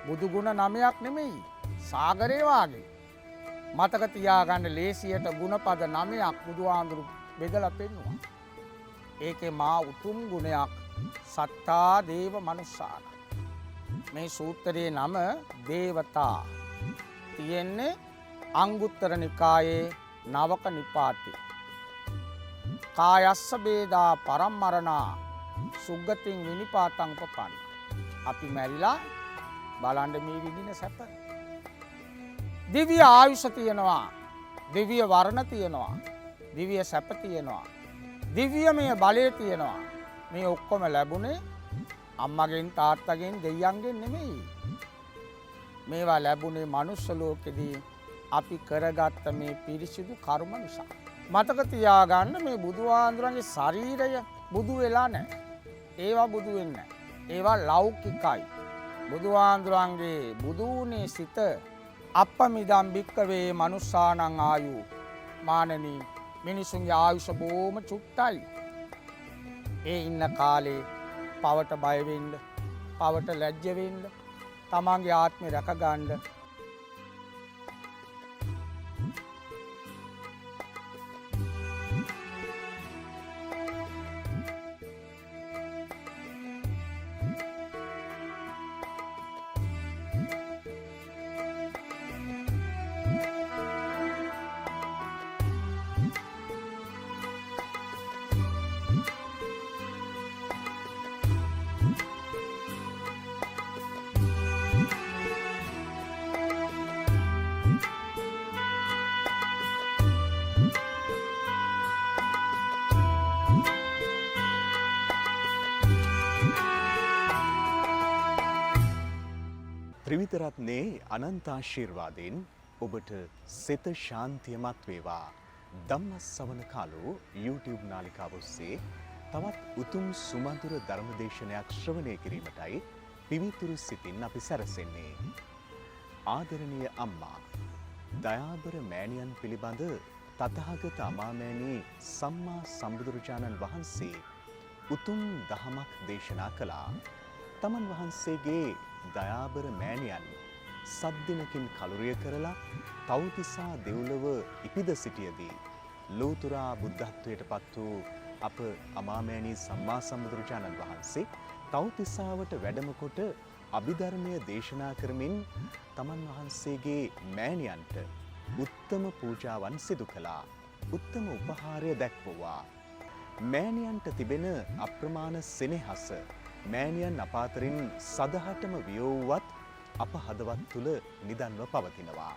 බුදු ගුණ 9ක් නෙමෙයි. සාගරේ වාගේ. මතක තියාගන්න ලේසියට ගුණපද 9ක් බුදුහාඳුරු බෙදලා පෙන්නුවා. ඒකේ මා උතුම් ගුණයක් සත්තා දේව මනුස්සාන. මේ සූත්‍රයේ නම දේවතා. තියෙන්නේ අංගුත්තර නිකායේ නවක නිපාතේ. කායස්ස බේදා පරම්මරණා සුග්ගතින් විනිපාතං පපන්න. අපි මැරිලා බලන්න මේ විදින සැප. දිව්‍ය ආයුෂ තියෙනවා. දිව්‍ය වර්ණ තියෙනවා. දිව්‍ය සැප තියෙනවා. දිව්‍යමය බලය තියෙනවා. මේ ඔක්කොම ලැබුණේ අම්මගෙන් තාත්තගෙන් දෙයියන්ගෙන් නෙමෙයි. මේවා ලැබුණේ මනුස්ස ලෝකෙදී අපි කරගත්ත මේ පිරිසිදු කර්ම නිසා. මතක තියාගන්න මේ බුදුහාඳුරන්ගේ ශරීරය බුදු වෙලා නැහැ. ඒවා බුදු වෙන්නේ නැහැ. ඒවා ලෞකිකයි. බුදුහාඳුරන්ගේ බුදුනේ සිත අප්පමිදම් භික්කවේ මනුස්සානං ආයු මානනී මිනිසුන්ගේ ආයුෂ බොහොම චුට්ටයි. ඒ ඉන්න කාලේ පවට බය වෙන්න, පවට ලැජ්ජ වෙන්න, තමන්ගේ ආත්මය රැක ගන්න ත්‍රිවිධරත්නයේ අනන්ත ආශිර්වාදයෙන් ඔබට සිත ශාන්තියමත් වේවා. ධම්මස්සවන කාලෝ YouTube නාලිකාව ඔස්සේ තවත් උතුම් සුමధుර ධර්මදේශනයක් ශ්‍රවණය කිරීමටයි පිවිතුරු සිතින් අපි සැරසෙන්නේ. ආදරණීය අම්මා දයාබර මෑණියන් පිළිබඳ තථාගත අමාමෑණී සම්මා සම්බුදුරජාණන් වහන්සේ උතුම් දහමක් දේශනා කළා. තමන් වහන්සේගේ දයාබර මෑණියන් සද්දිනකින් කලුරිය කරලා තව්තිසා දෙව්ලොව ඉපිද සිටියදී ලෝතුරා බුද්ධත්වයට පත් වූ අප අමාමෑණී සම්මා සම්බුදුරජාණන් වහන්සේ තව්තිසාවට වැඩම කොට අභිධර්මය දේශනා කරමින් තමන් වහන්සේගේ මෑණියන්ට උත්තම පූජාවන් සිදු කළා. උත්තම උපහාරය දැක්වුවා. මෑණියන්ට තිබෙන අප්‍රමාණ සෙනෙහස මෑණියන් අප අතරින් සදහටම වියවුවත් අප හදවත් තුළ නිදන්ව පවතිනවා.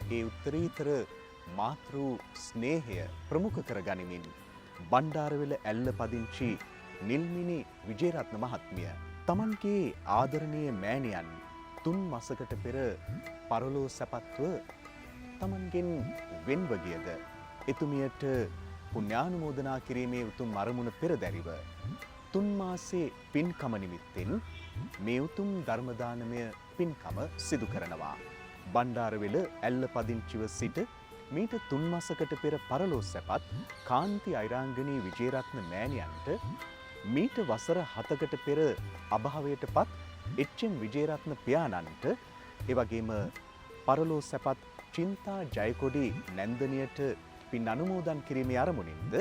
ඒ උත්තරීතර මාතෘ ස්නේහය ප්‍රමුඛ කර ගනිමින් බණ්ඩාරවෙල ඇල්ල පදිංචි නිල්මිනි විජේරත්න මහත්මිය තමන්ගේ ආදරණීය මෑණියන් 3 මාසකට පෙර පරලෝ සැපත්ව තමන්ගෙන් වෙන්ව ගියද එතුමියට පුණ්‍යානුමෝදනා කිරීමේ උතුම් අරමුණ පෙරදැරිව 3 මාසේ පින්කම නිමිත්තෙන් මේ උතුම් ධර්ම දානමය පින්කම සිදු කරනවා. බණ්ඩාරවෙල ඇල්ල පදිංචිව සිට මීට 3 මාසකට පෙර පරලෝ සැපත් කාන්ති අයිරාංගනී විජේරත්න මෑණියන්ට මීට වසර 7කට පෙර අභාවයටපත් එච්.එම්. විජේරත්න පියාණන්ට එවැගේම පරලෝ සැපත් චින්තා ජයකොඩි නැන්දනියට පින් අනුමෝදන් කිරීමේ අරමුණින්ද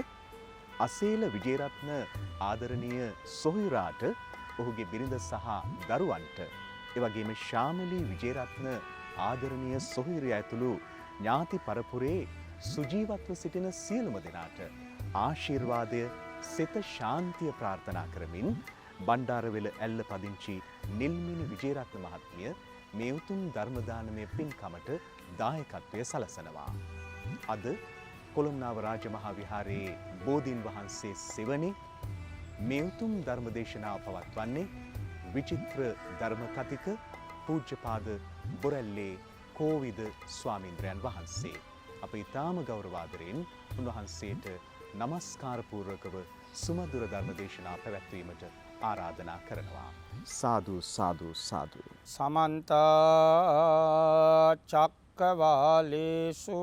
අසේල විජේරත්න ආදරණීය සොහොයුරාට ඔහුගේ බිරිඳ සහ දරුවන්ට එවැගේම ශාමලී විජේරත්න ආදරණීය සොහොයුරිය ඇතුළු ඥාති පරපුරේ සුජීවත්ව සිටින සියලුම දෙනාට ආශිර්වාදය සිත ශාන්තිය ප්‍රාර්ථනා කරමින් බණ්ඩාරවෙල ඇල්ල පදිංචි නිල්මිනි විජේරත්න මහත්මිය මේ උතුම් ධර්ම දානමය පින්කමට දායකත්වය සලසනවා. අද කොළොන්නාව රාජමහා විහාරයේ බෝධීන් වහන්සේ සෙවණේ මේ උතුම් ධර්ම දේශනාව පවත්වන්නේ විචිත්‍ර ධර්ම කතික පූජ්‍යපාද බොරැල්ලේ කෝවිද ස්වාමීන්ද්‍රයන් වහන්සේ. අප ඊටාම ගෞරවාදරයෙන් උන්වහන්සේට নমස්කාර පූර්වකව සුමధుර ධර්ම දේශනා පැවැත්වීමට ආරාධනා කරනවා. සාදු සාදු සාදු. සමන්ත චක්කවාලේසු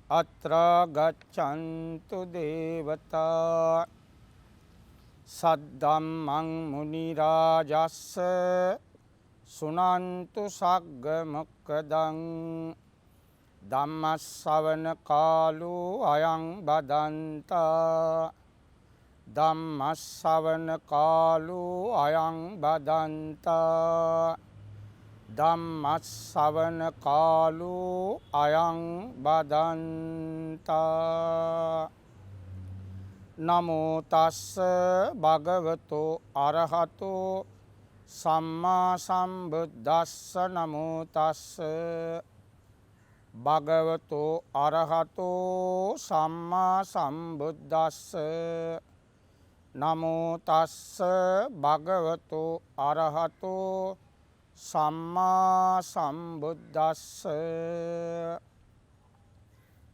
අත්‍රා ගච්ඡන්තු දේවතා සද්දම්මං මුනි රාජස්ස සුනන්තු සග්ග මොක්කදං ධම්මස්සවන කාලෝ අයං බදන්තා ධම්මස්සවන කාලෝ අයං බදන්තා ධම්මස්සවන කාලෝ අයං බදන්තා නමෝ තස්ස භගවතෝ අරහතෝ සම්මා සම්බුද්දස්ස නමෝ තස්ස භගවතෝ අරහතෝ සම්මා සම්බුද්දස්ස නමෝ තස්ස භගවතෝ අරහතෝ සම්මා සම්බුද්දස්ස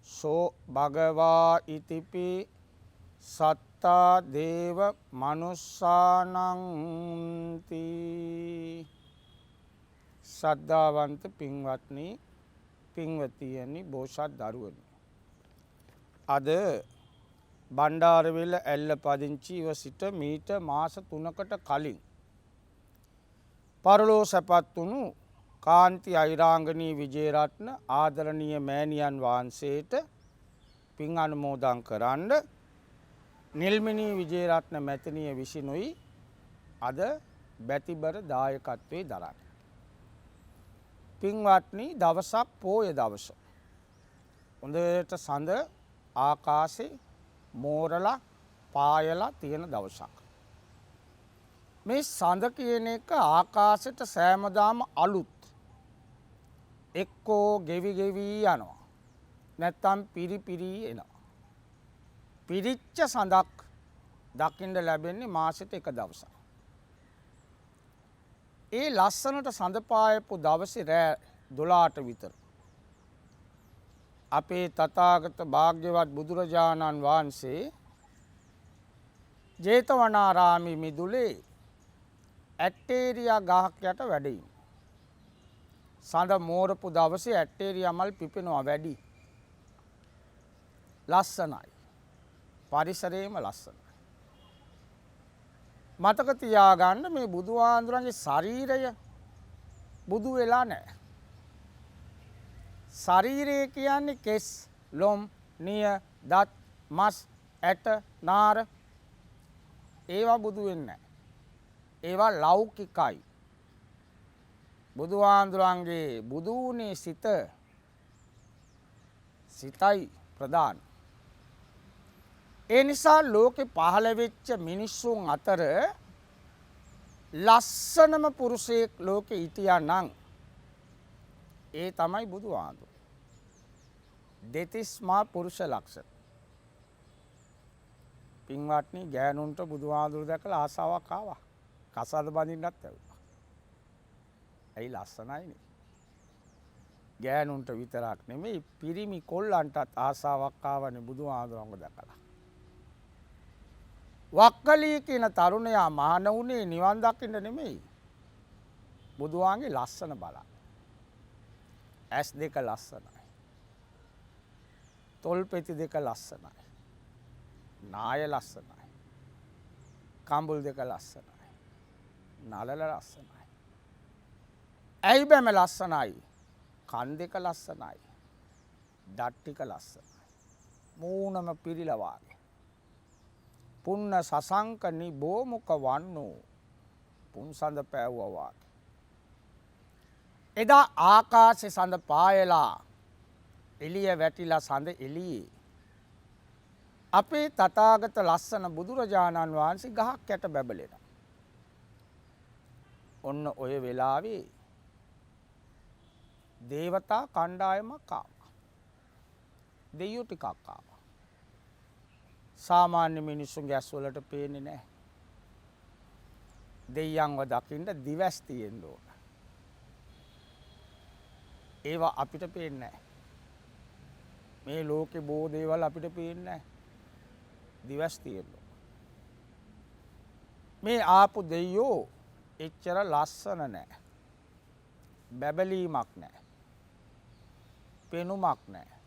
සෝ භගවා ඉතිපි සත්තා දේව මනුස්සානංති. ශ්‍රද්ධාවන්ත පින්වත්නි, පින්වතියනි, බෝසත් දරුවනි, අද බණ්ඩාරවෙල ඇල්ල පදිංචිව සිට මීට මාස 3කට කලින් පරලෝ සැපත් වුණු කාන්ති අයිරාංගනී විජේරත්න ආදරණීය මෑණියන් වහන්සේට පින් අනුමෝදන් කරන්න නිල්මිනී විජේරත්න මැතිනිය විසිනුයි අද බැතිබර දායකත්වයේ දරන්නේ. පින්වත්නි, දවසක් පෝය දවස. හොඳට සඳ ආකාශේ මෝරලා පායලා තියෙන දවසක්. මේ සඳ කියන එක ආකාශයට සෑමදාම අලුත්. එක්කෝ ගෙවි ගෙවි යනවා. නැත්තම් පිරි පිරි එනවා. පිරිච්ච සඳක් දකින්න ලැබෙන්නේ මාසෙට එක දවසක්. ඒ ලස්සනට සඳ පායපු දවසේ රෑ 12ට විතර අපේ තථාගත භාග්‍යවත් බුදුරජාණන් වහන්සේ ජේතවනාරාමේ මිදුලේ ඇටේරියා ගහක් යට වැඩ ඉන්නේ. සඳ මෝරපු දවසේ ඇටේරියා මල් පිපෙනවා වැඩි. ලස්සනයි. පරිසරයේම ලස්සනයි. මතක තියාගන්න මේ බුදුහාඳුරන්ගේ ශරීරය බුදු වෙලා නැහැ. ශරීරය කියන්නේ කෙස්, ලොම්, නිය, දත්, මස්, ඇට, නාර ඒවා බුදු වෙන්නේ නැහැ. ඒවා ලෞකිකයි. බුදුහාඳුරන්ගේ බුදු වුණේ සිතයි ප්‍රධාන. ඒ නිසා ලෝකෙ පහළ වෙච්ච මිනිස්සුන් අතර ලස්සනම පුරුෂයෙක් ලෝකෙ හිටියා නම් ඒ තමයි බුදුහාඳුර. දෙතිස් මා පුරුෂ ලක්ෂණ. පින්වත්නි, ගෑනුන්ට බුදුහාඳුර දැකලා ආසාවක් ආවා. කසාද බඳින්නත් ඇවිල්ලා. ඇයි ලස්සනයිනේ. ගෑනුන්ට විතරක් නෙමෙයි පිරිමි කොල්ලන්ටත් ආසාවක් ආවනේ බුදුහාඳුරන්ව දැකලා. වක්කලී කියන තරුණයා මහාන වුණේ නිවන් දකින්න නෙමෙයි. බුදුහාගේ ලස්සන බලන්න. ඇස් දෙක ලස්සනයි. තොල් පෙති දෙක ලස්සනයි. නාය ලස්සනයි. කම්බුල් දෙක ලස්සනයි. නලල ලස්සනයි. ඇයි බැම ලස්සනයි. කන් දෙක ලස්සනයි. දත් ටික ලස්සනයි. මූණම පිරිලා වාගේ. පුන්න සසංක නිබෝමුක වන්නෝ පුන්සඳ පෑවුවා වාගේ. එදා ආකාශේ සඳ පායලා එළිය වැටිලා සඳ එළියේ අපේ තථාගත ලස්සන බුදුරජාණන් වහන්සේ ගහක් යට බැබලෙනවා. ඔන්න ඔය වෙලාවේ දේවතා කණ්ඩායමක් ආවා. දෙයියෝ ටිකක් ආවා. සාමාන්‍ය මිනිස්සුන්ගේ ඇස් වලට පේන්නේ නැහැ. දෙයියන්ව දකින්න දිවස් තියෙන්න ඕන. ඒවා අපිට පේන්නේ නැහැ. මේ ලෝකේ බොහෝ දේවල් අපිට පේන්නේ නැහැ. දිවස් තියෙන්න ඕන. මේ ආපු දෙයියෝ එච්චර ලස්සන නැහැ. බැබලීමක් නැහැ. පෙනුමක් නැහැ.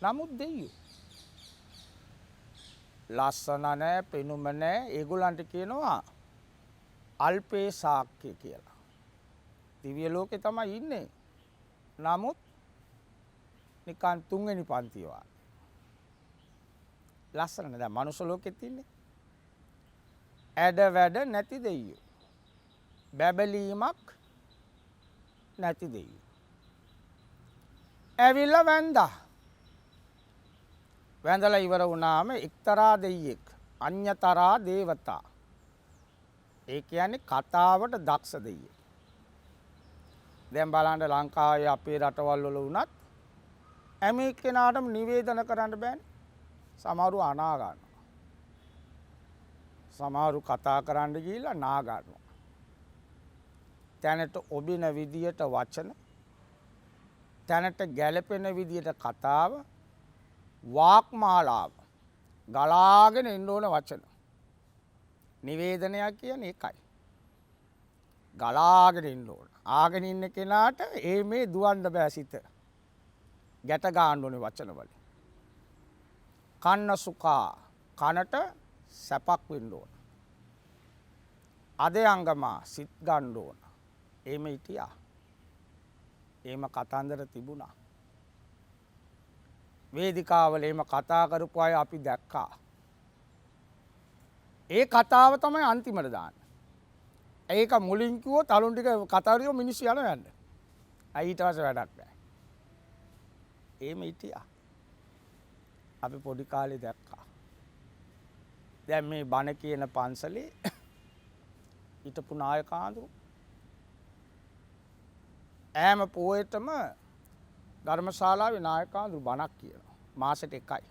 නමුත් දෙයියෝ ලස්සන නැහැ, පෙනුම නැහැ. ඒගොල්ලන්ට කියනවා අල්පේ ශාක්‍ය කියලා. දිව්‍ය ලෝකේ තමයි ඉන්නේ. නමුත් නිකන් තුන්වෙනි පන්තිය වා. ලස්සන දැන් මනුස්ස ලෝකෙත් ඉන්නේ. ඇඩ වැඩ නැති දෙයියෝ. බැබලීමක් නැති දෙයියෝ. ඇවිල්ලා වැන්දා. වැඳලා ඉවර වුණාම එක්තරා දෙයියෙක් අඤ්‍යතරා දේවතා. ඒ කියන්නේ කතාවට දක්ෂ දෙයියෙක්. දැන් බලන්න ලංකාවේ අපේ රටවල් වල වුණත් හැම එක්කෙනාටම නිවේදන කරන්න බෑනේ. සමහරු අනා ගන්නවා. සමහරු කතා කරන්න ගිහිල්ලා නා ගන්නවා. තැනට ඔබින විදියට වචන, තැනට ගැළපෙන විදියට කතාව, වාක්මාලාව ගලාගෙන එන්න ඕන වචන. නිවේදනයක් කියන්නේ ඒකයි. ගලාගෙන ඉන්න ඕන. ආගෙන ඉන්න කෙනාට මේ දුවන්න බෑ සිත. ගැට ගන්න ඕනේ වචන වලින්. කන්න සුඛා කනට සැපක් වෙන්න ඕන. අදයංගමා සිත් ගන්න ඕන. එහෙම හිටියා. එහෙම කතන්දර තිබුණා. වේදිකාවල එහෙම කතා කරපු අය අපි දැක්කා. ඒ කතාව තමයි අන්තිමට දාන්නේ. ඒක මුලින් කිව්වොත් අලුන් ටික කතාව ටික මිනිස්සු යනවා යන්න. ඊට පස්සේ වැඩක් නැහැ. එහෙම හිටියා. අපි පොඩි කාලේ දැක්කා. දැන් මේ බණ කියන පන්සලේ හිටපු නායකාඳු ඈම පොයේටම ධර්මශාලාවේ නායකාඳු බණක් කියනවා. මාසෙට එකයි.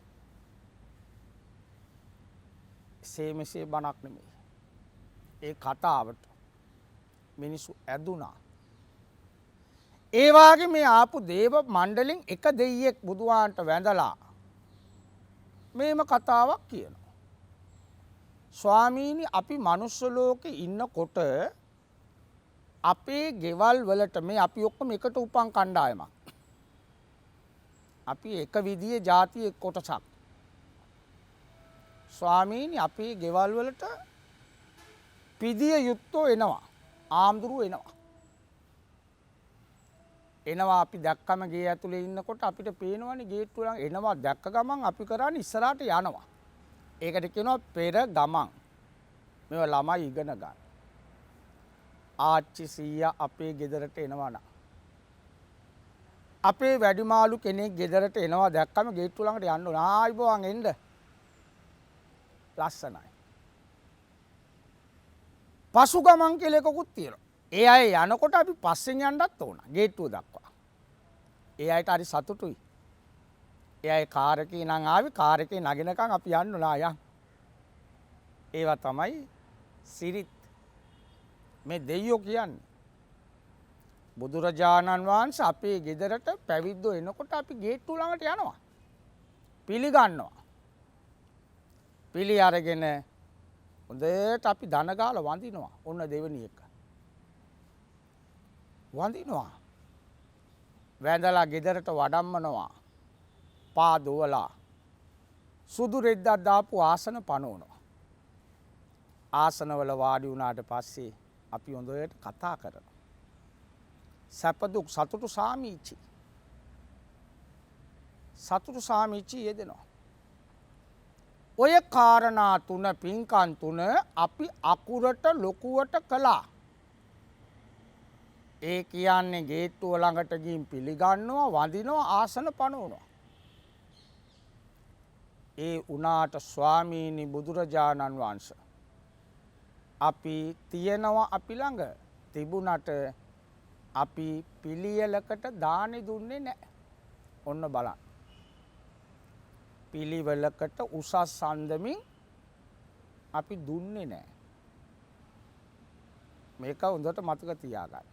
මෙසේ බණක් නෙමෙයි. ඒ කතාවට මිනිස්සු ඇදුනා. ඒ වාගේ මේ ආපු දේව මණ්ඩලෙන් එක දෙයියෙක් බුදුහාන්ට වැඳලා මේම කතාවක් කියනවා. ස්වාමීනි අපි මනුස්ස ලෝකේ ඉන්නකොට අපේ ගෙවල් වලට මේ අපි ඔක්කොම එකට උපන් කණ්ඩායමක්. අපි එක විදිහේ ජාතියේ කොටසක්. ස්වාමීනි අපේ ගෙවල් වලට පිදිය යුත්තෝ එනවා. ආම්දුරු එනවා. එනවා අපි දැක්කම ගේ ඇතුලේ ඉන්නකොට අපිට පේනවනේ ගේට්ටුව ළඟ එනවා දැක්ක ගමන් අපි කරන්නේ ඉස්සරහට යනවා. ඒකට කියනවා පෙර ගමන්. මේව ළමයි ඉගෙන ගන්න. ආච්චි සීයා අපේ ගෙදරට එනවා නා. අපේ වැඩිමාළු කෙනෙක් ගෙදරට එනවා දැක්කම ගේට්ටුව ළඟට යන්න ඕන. ආයිබෝවන් එන්න. ලස්සනයි. පසු ගමන් කියලා එකකුත් තියෙනවා. ඒ අය යනකොට අපි පස්සෙන් යන්නත් ඕන ගේට්ටුව දක්වා. ඒ අයට හරි සතුටුයි. ඒ අය කාර් එකේ නම් ආවේ කාර් එකේ නගිනකන් අපි යන්න ඕන ආයන්. ඒවා තමයි සිරිත්. මේ දෙයියෝ කියන්නේ. බුදුරජාණන් වහන්සේ අපේ ගෙදරට පැවිද්දෝ එනකොට අපි ගේට්ටුව ළඟට යනවා. පිළිගන්නවා. පිළි අරගෙන හොඳට අපි දන ගාලා වඳිනවා. ඔන්න දෙවෙනි එක. වඳිනවා. වැඳලා ගෙදරට වඩම්මනවා. පා දුවලා සුදු රෙද්දක් දාපු ආසන පනවනවා. ආසනවල වාඩි වුණාට පස්සේ අපි හොඳට කතා කරනවා. සැප දුක් සතුටු සාමීචි. සතුටු සාමීචි යෙදෙනවා. ඔය කාරණා තුන පින්කම් තුන අපි අකුරට ලොකුවට කළා. ඒ කියන්නේ ගේට්ටුව ළඟට ගිහින් පිළිගන්නවා වඳිනවා ආසන පනවනවා. ඒ උනාට ස්වාමීනි බුදුරජාණන් වහන්සේ අපි තියනවා අපි ළඟ තිබුණට අපි පිළියෙලකට දානි දුන්නේ නැහැ. ඔන්න බලන්න. පිළිවෙලකට උසස් සඳමින් අපි දුන්නේ නැහැ. මේක හොඳට මතක තියාගන්න.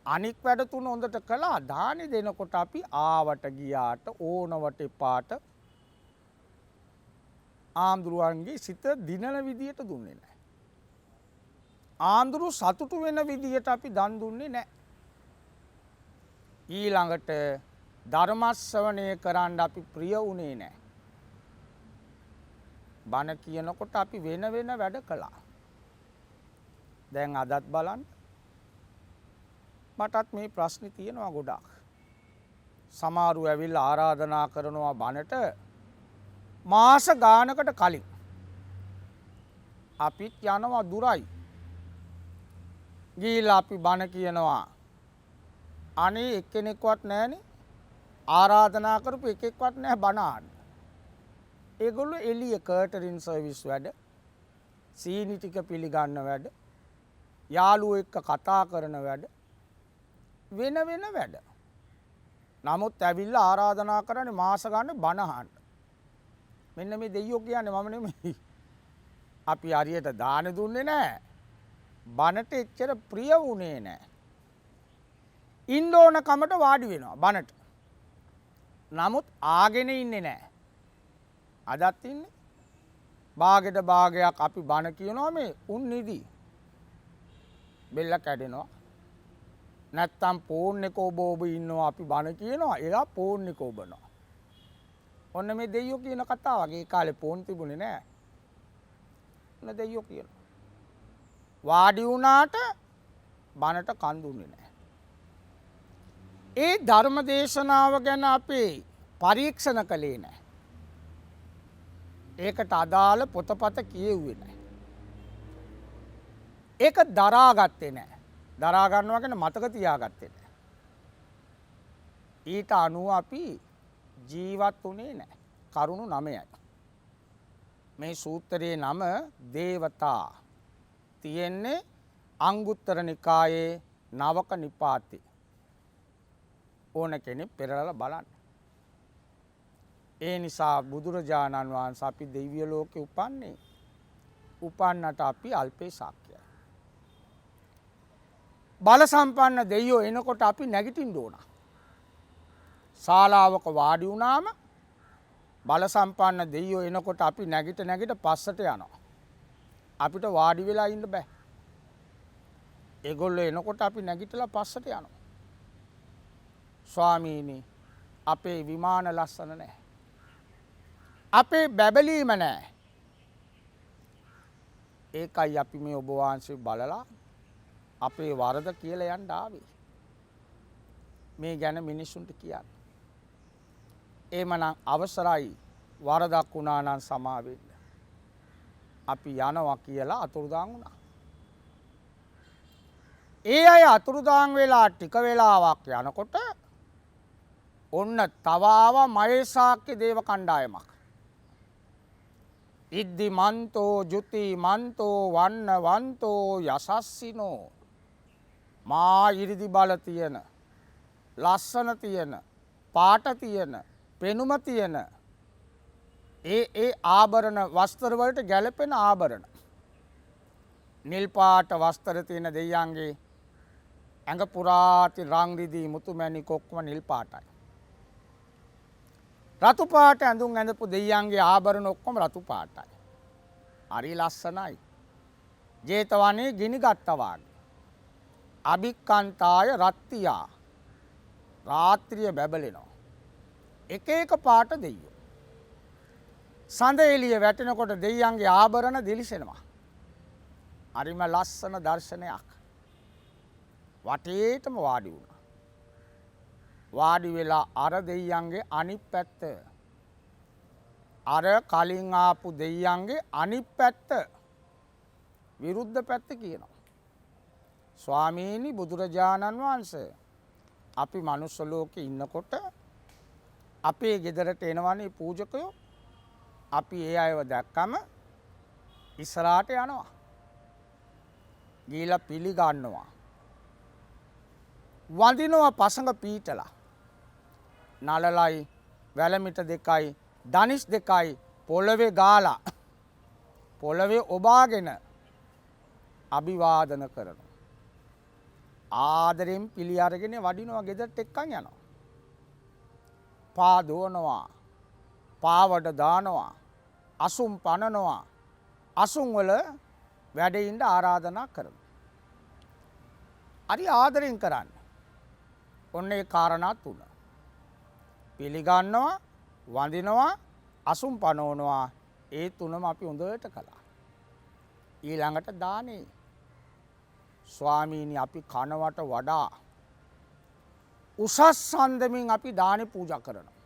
අනික් වැඩ තුන හොඳට කළා දානි දෙනකොට අපි ආවට ගියාට ඕනවට එපාට ආම්දුරුවන්ගේ සිත දිනන විදියට දුන්නේ නැහැ. ආන්දුරු සතුටු වෙන විදියට අපි දන් දුන්නේ නැහැ. ඊළඟට ධර්ම ශ්‍රවණය කරන්න අපි ප්‍රිය වුණේ නැහැ. බණ කියනකොට අපි වෙන වෙන වැඩ කළා. දැන් අදත් බලන්න මටත් මේ ප්‍රශ්නේ තියෙනවා ගොඩක්. සමහරු ඇවිල්ලා ආරාධනා කරනවා බණට මාස ගානකට කලින්. අපිත් යනවා දුරයි. ගිහිල්ලා අපි බණ කියනවා. අනේ එක්කෙනෙක්වත් නැහනේ. ආරාධනා කරපු එකෙක්වත් නැහැ බණ අහන්න. ඒගොල්ලෝ එළිය කර්ටරින් සර්විස් වැඩ, සීනි ටික පිළිගන්න වැඩ, යාළුවෝ එක්ක කතා කරන වැඩ, වෙන වැඩ. නමුත් ඇවිල්ලා ආරාධනා කරන්නේ මාස ගන්න බණ අහන්න. මෙන්න මේ දෙයියෝ කියන්නේ මම නෙමෙයි. අපි හරියට දාන දුන්නේ නැහැ. බණට එච්චර ප්‍රිය වුණේ නැහැ. ඉන්න ඕන කමට වාඩි වෙනවා බණට. නමුත් ආගෙන ඉන්නේ නැහැ. අදත් ඉන්නේ. භාගෙට භාගයක් අපි බණ කියනවා මේ උන් නිදි. බෙල්ල කැඩෙනවා. නැත්තම් ෆෝන් එක ඔබ ඉන්නවා අපි බණ කියනවා එලා ෆෝන් එක ඔබනවා. ඔන්න මේ දෙයියෝ කියන කතාව වගේ ඒ කාලේ ෆෝන් තිබුණේ නැහැ. ඔන්න දෙයියෝ කියනවා. වාඩි වුණාට බණට කන් දුන්නේ නැහැ. ඒ ධර්ම දේශනාව ගැන අපේ පරීක්ෂණ කළේ නැහැ. ඒකට අදාළ පොතපත කියෙව්වේ නැහැ. ඒක දරාගත්තේ නැහැ. දරා ගන්නවා කියන්නේ මතක තියාගත්තේ නැහැ. ඊට අනුව අපි ජීවත් වුණේ නැහැ. කරුණු 9යි. මේ සූත්‍රයේ නම දේවතා තියෙන්නේ අංගුත්තර නිකායේ නවක නිපාතේ. ඕන කෙනෙක් පෙරලලා බලන්න. ඒ නිසා බුදුරජාණන් වහන්සේ අපි දිව්‍ය ලෝකේ උපන්නේ. උපන්නට අපි අල්පේ සාක්‍යයි. බල සම්පන්න දෙයියෝ එනකොට අපි නැගිටින්න ඕන. ශාලාවක වාඩි වුණාම බල සම්පන්න දෙයියෝ එනකොට අපි නැගිට පස්සට යනවා. අපිට වාඩි වෙලා ඉන්න බෑ. ඒගොල්ලෝ එනකොට අපි නැගිටලා පස්සට යනවා. ස්වාමීනි අපේ විමාන ලස්සන නැහැ. අපේ බැබලීම නැහැ. ඒකයි අපි මේ ඔබ වහන්සේ බලලා අපේ වරද කියලා යන්න ආවේ. මේ ගැන මිනිසුන්ට කියන්න. එහෙමනම් අවසරයි වරදක් වුණා නම් සමා වෙන්න. අපි යනවා කියලා අතුරුදාන් වුණා. ඒ අය අතුරුදාන් වෙලා ටික වෙලාවක් යනකොට ඔන්න තව ආවා මහේසාක්‍ය දේව කණ්ඩායමක්. ඉද්දි මන්තෝ ජුති මන්තෝ වන්න වන්තෝ යසස්සිනෝ මා ඉරිදි බල තියෙන ලස්සන තියෙන පාට තියෙන පෙනුම තියෙන ඒ ආභරණ වස්ත්‍ර වලට ගැලපෙන ආභරණ නිල් පාට වස්ත්‍ර තියෙන දෙයියන්ගේ ඇඟ පුරාති රං රිදී මුතු මැණික් ඔක්කොම නිල් පාටයි. රතු පාට ඇඳුම් ඇඳපු දෙයියන්ගේ ආභරණ ඔක්කොම රතු පාටයි. හරි ලස්සනයි. ජේතවනේ ගිනි ගත්තා වගේ. අභික්කන්තාය රත්තියා රාත්‍රිය බැබලෙනවා. එක එක පාට දෙයියෝ. සඳ එළිය වැටෙනකොට දෙයියන්ගේ ආභරණ දිලිසෙනවා. හරිම ලස්සන දර්ශනයක්. වටේටම වාඩි වුණා. වාඩි වෙලා අර දෙයියන්ගේ අනිත් පැත්ත අර කලින් ආපු දෙයියන්ගේ අනිත් පැත්ත විරුද්ධ පැත්ත කියනවා. ස්වාමීනි බුදුරජාණන් වහන්සේ අපි මනුස්ස ලෝකේ ඉන්නකොට අපේ ගෙදරට එනවනේ පූජකයෝ. අපි ඒ අයව දැක්කම ඉස්සරහට යනවා. ගිහිලා පිළිගන්නවා. වඳිනවා පසඟ පීටලා. නලලයි වැලමිට දෙකයි දනිස් දෙකයි පොළවේ ගාලා පොළවේ ඔබාගෙන අභිවාදන කරනවා. ආදරෙන් පිළි අරගෙන වඩිනවා ගෙදරට එක්කන් යනවා. පා දුවනවා. පාවඩ දානවා. අසුම් පනනවා. අසුම් වල වැඩින්න ආරාධනා කරනවා. හරි ආදරෙන් කරන්න. ඔන්න ඒ කාරණා තුන. පිළිගන්නවා, වඳිනවා, අසුම් පනවනවා. ඒ තුනම අපි හොඳට කළා. ඊළඟට දානේ. ස්වාමීනි අපි කනවට වඩා උසස් සන්දමින් අපි දානෙ පූජා කරනවා.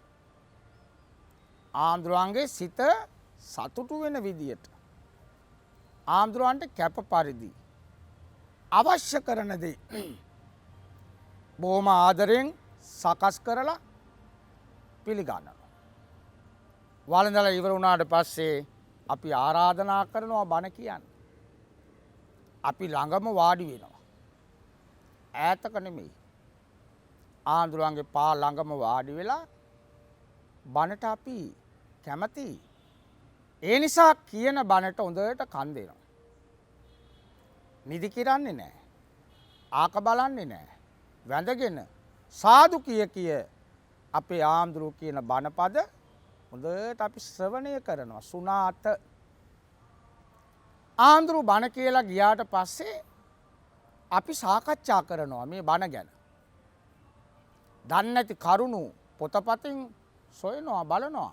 ආම්දුරුවන්ගේ සිත සතුටු වෙන විදියට ආම්දුරුවන්ට කැප පරිදි අවශ්‍ය කරන දේ බොහොම ආදරයෙන් සකස් කරලා පිළිගන්නවා. වළඳලා ඉවර වුණාට පස්සේ අපි ආරාධනා කරනවා බණ කියන්න. අපි ළඟම වාඩි වෙනවා. ඈතක නෙමෙයි. ආන්දුරුවන්ගේ පා ළඟම වාඩි වෙලා බණට අපි කැමතියි. ඒ නිසා කියන බණට හොඳට කන් දෙනවා. නිදි කිරන්නේ නැහැ. ආක බලන්නේ නැහැ. වැඳගෙන සාදු කිය අපේ ආන්දුරුව කියන බණපද හොඳට අපි ශ්‍රවණය කරනවා. සුණාත ආන්දුරු බණ කියලා ගියාට පස්සේ අපි සාකච්ඡා කරනවා මේ බණ ගැන. දන්නේ නැති කරුණු පොතපතින් සොයනවා බලනවා.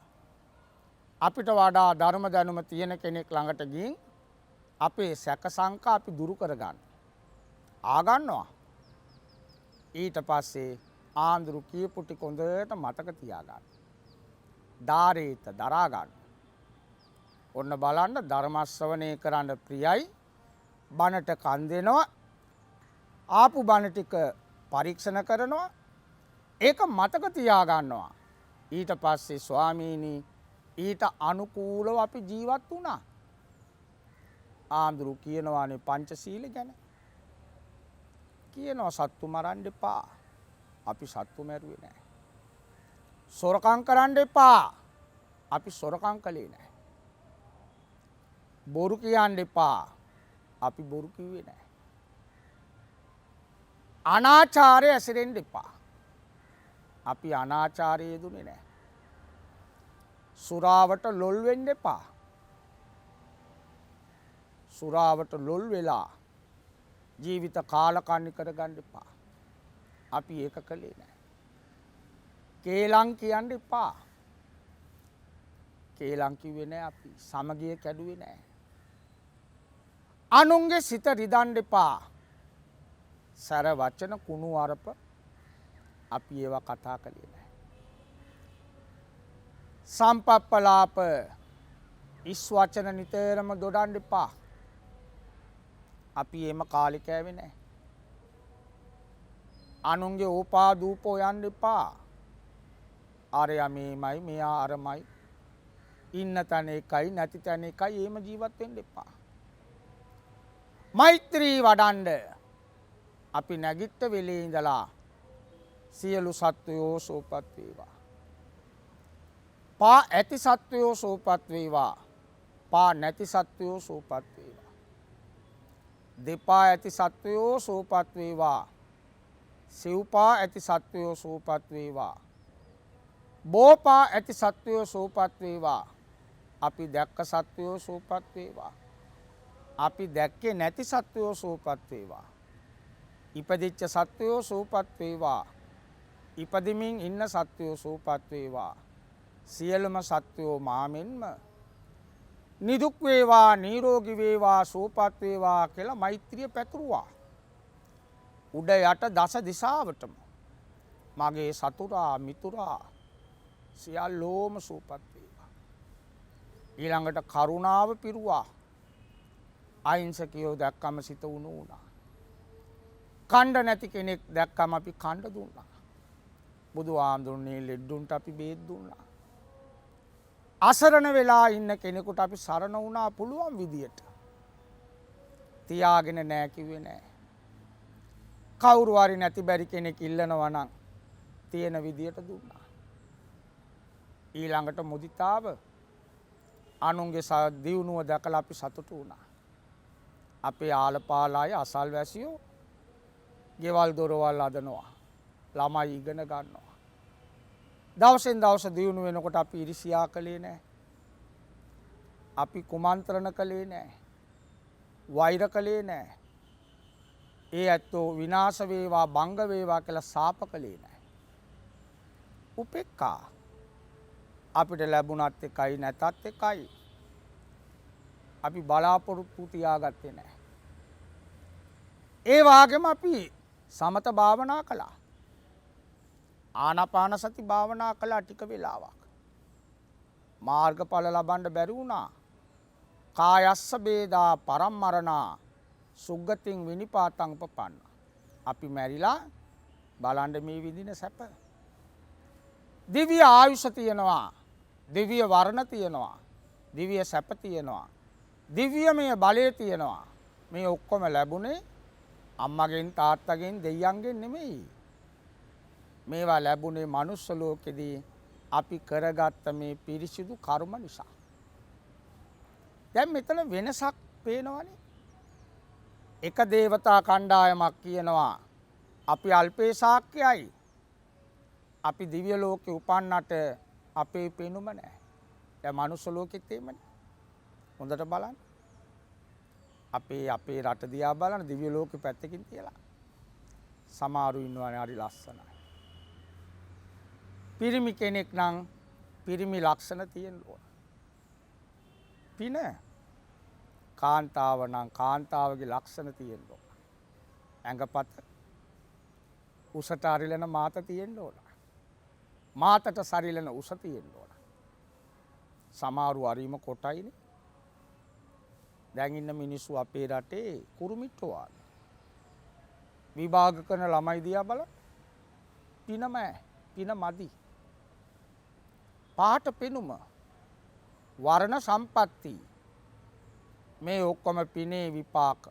අපිට වඩා ධර්ම දැනුම තියෙන කෙනෙක් ළඟට ගිහින් අපේ සැක සංකා අපි දුරු කරගන්න. ආගන්නවා. ඊට පස්සේ ආන්දුරු කියපු ටික හොඳට මතක තියාගන්න. ධාරේත දරා ගන්න. ඔන්න බලන්න ධර්ම ශ්‍රවණය කරන්න ප්‍රියයි. බණට කන් දෙනවා. ආපු බණ ටික පරීක්ෂණ කරනවා. ඒක මතක තියා ගන්නවා. ඊට පස්සේ ස්වාමීනි ඊට අනුකූලව අපි ජීවත් වුණා. ආන්දුරු කියනවානේ පංචශීල ගැන. කියනවා සත්තු මරන්න එපා. අපි සත්තු මැරුවේ නැහැ. සොරකම් කරන්න එපා. අපි සොරකම් කළේ නැහැ. බොරු කියන්න එපා. අපි බොරු කිව්වේ නැහැ. අනාචාරය ඇසිරෙන්න එපා. අපි අනාචාරය යෙදුනේ නැහැ. සුරාවට ලොල් වෙන්න එපා. සුරාවට ලොල් වෙලා ජීවිත කාලකන්ණි කරගන්න එපා. අපි ඒක කළේ නැහැ. කේලම් කියන්න එපා. කේලම් කිව්වේ නැහැ අපි. සමගිය කැඩුවේ නැහැ. අනුන්ගේ සිත රිදන්න එපා. සැර වචන කුණු අරප අපි ඒවා කතා කළේ නැහැ. සම්පප්පලාප ඉස් වචන නිතරම දොඩන්න එපා. අපි එම කාලේ කෑවේ නැහැ. අනුන්ගේ ඕපා දූපෝ යන්න එපා. අරයා මේමයි මෙයා අරමයි. ඉන්න තැන එකයි නැති තැන එකයි එහෙම ජීවත් වෙන්න එපා. මෛත්‍රී වඩන්න අපි නැගිට වෙලේ ඉඳලා සියලු සත්වයෝ සෝපත් වේවා. පා ඇති සත්වයෝ සෝපත් වේවා. පා නැති සත්වයෝ සෝපත් වේවා. දෙපා ඇති සත්වයෝ සෝපත් වේවා. සිව්පා ඇති සත්වයෝ සෝපත් වේවා. බෝපා ඇති සත්වයෝ සෝපත් වේවා. අපි දැක්ක සත්වයෝ සෝපත් වේවා. අපි දැක්කේ නැති සත්වයෝ සෝපත් වේවා. ඉපදිච්ච සත්වයෝ සෝපත් වේවා. ඉපදිමින් ඉන්න සත්වයෝ සෝපත් වේවා. සියලුම සත්වයෝ මාමෙන්ම නිදුක් වේවා නිරෝගී වේවා සෝපත් වේවා කියලා මෛත්‍රිය පැතුරුවා. උඩ යට දස දිසාවටම මගේ සතුරා මිතුරා සියල්ලෝම සෝපත් වේවා. ඊළඟට කරුණාව පිරුවා. අහිංසකයෝ දැක්කම සිත උණු වුණා. කණ්ඩ නැති කෙනෙක් දැක්කම අපි කණ්ඩ දුන්නා. බුදුහාමුදුරනේ ලෙඩුන්ට අපි බේත් දුන්නා. අසරණ වෙලා ඉන්න කෙනෙකුට අපි සරණ වුණා පුළුවන් විදියට. තියාගෙන නෑ කිව්වේ නෑ. කවුරු හරි නැති බැරි කෙනෙක් ඉල්ලනවා නම් තියෙන විදියට දුන්නා. ඊළඟට මුදිතාව අනුන්ගේ දියුණුව දැකලා අපි සතුටු වුණා. අපේ ආලපාලාය අසල්වැසියෝ ගෙවල් දොරවල් හදනවා. ළමයි ඉගෙන ගන්නවා. දවසෙන් දවස දියුණු වෙනකොට අපි ඉරිසියා කළේ නැහැ. අපි කුමන්ත්‍රණ කළේ නැහැ. වෛර කළේ නැහැ. ඒ ඇත්තෝ විනාශ වේවා භංග වේවා කියලා සාප කළේ නැහැ. උපේක්ඛා අපිට ලැබුණත් එකයි නැතත් එකයි. අපි බලාපොරොත්තු තියාගත්තේ නැහැ. ඒ වගේම අපි සමත භාවනා කළා. ආනාපාන සති භාවනා කළා ටික වෙලාවක්. මාර්ගඵල ලබන්න බැරි වුණා. කායස්ස බේදා පරම්මරණා සුග්ගතින් විනිපාතං උපපන්න. අපි මැරිලා බලන්න මේ විඳින සැප. දිව්‍ය ආයුෂ තියෙනවා. දිව්‍ය වර්ණ තියෙනවා. දිව්‍ය සැප තියෙනවා. දිව්‍යමය බලය තියෙනවා. මේ ඔක්කොම ලැබුණේ අම්මගෙන් තාත්තගෙන් දෙයියන්ගෙන් නෙමෙයි. මේවා ලැබුණේ මනුස්ස ලෝකෙදී අපි කරගත්ත මේ පිරිසිදු කර්ම නිසා. දැන් මෙතන වෙනසක් පේනවනේ. එක දේවතා කණ්ඩායමක් කියනවා අපි අල්පේ ශාක්‍යයි. අපි දිව්‍ය ලෝකේ උපන්නට අපේ පෙනුම නැහැ. දැන් මනුස්ස ලෝකෙත් එහෙමනේ. හොඳට බලන්න. අපේ රට දිහා බලන දිව්‍ය ලෝකෙ පැත්තකින් තියලා. සමහරු ඉන්නවනේ හරි ලස්සනයි. පිරිමි කෙනෙක් නම් පිරිමි ලක්ෂණ තියෙන්න ඕන. පින කාන්තාව නම් කාන්තාවගේ ලක්ෂණ තියෙන්න ඕන. ඇඟපත උසට අරිලන මාත තියෙන්න ඕන. මාතට සරිලන උස තියෙන්න ඕන. සමහරු අරීම කොටයිනේ. දැන් ඉන්න මිනිස්සු අපේ රටේ කුරුමිට්ටෝ වගේ. විභාග කරන ළමයි දිහා බලන්න. පින මදි. පාට පෙනුම වර්ණ සම්පatti මේ ඔක්කොම පිනේ විපාක.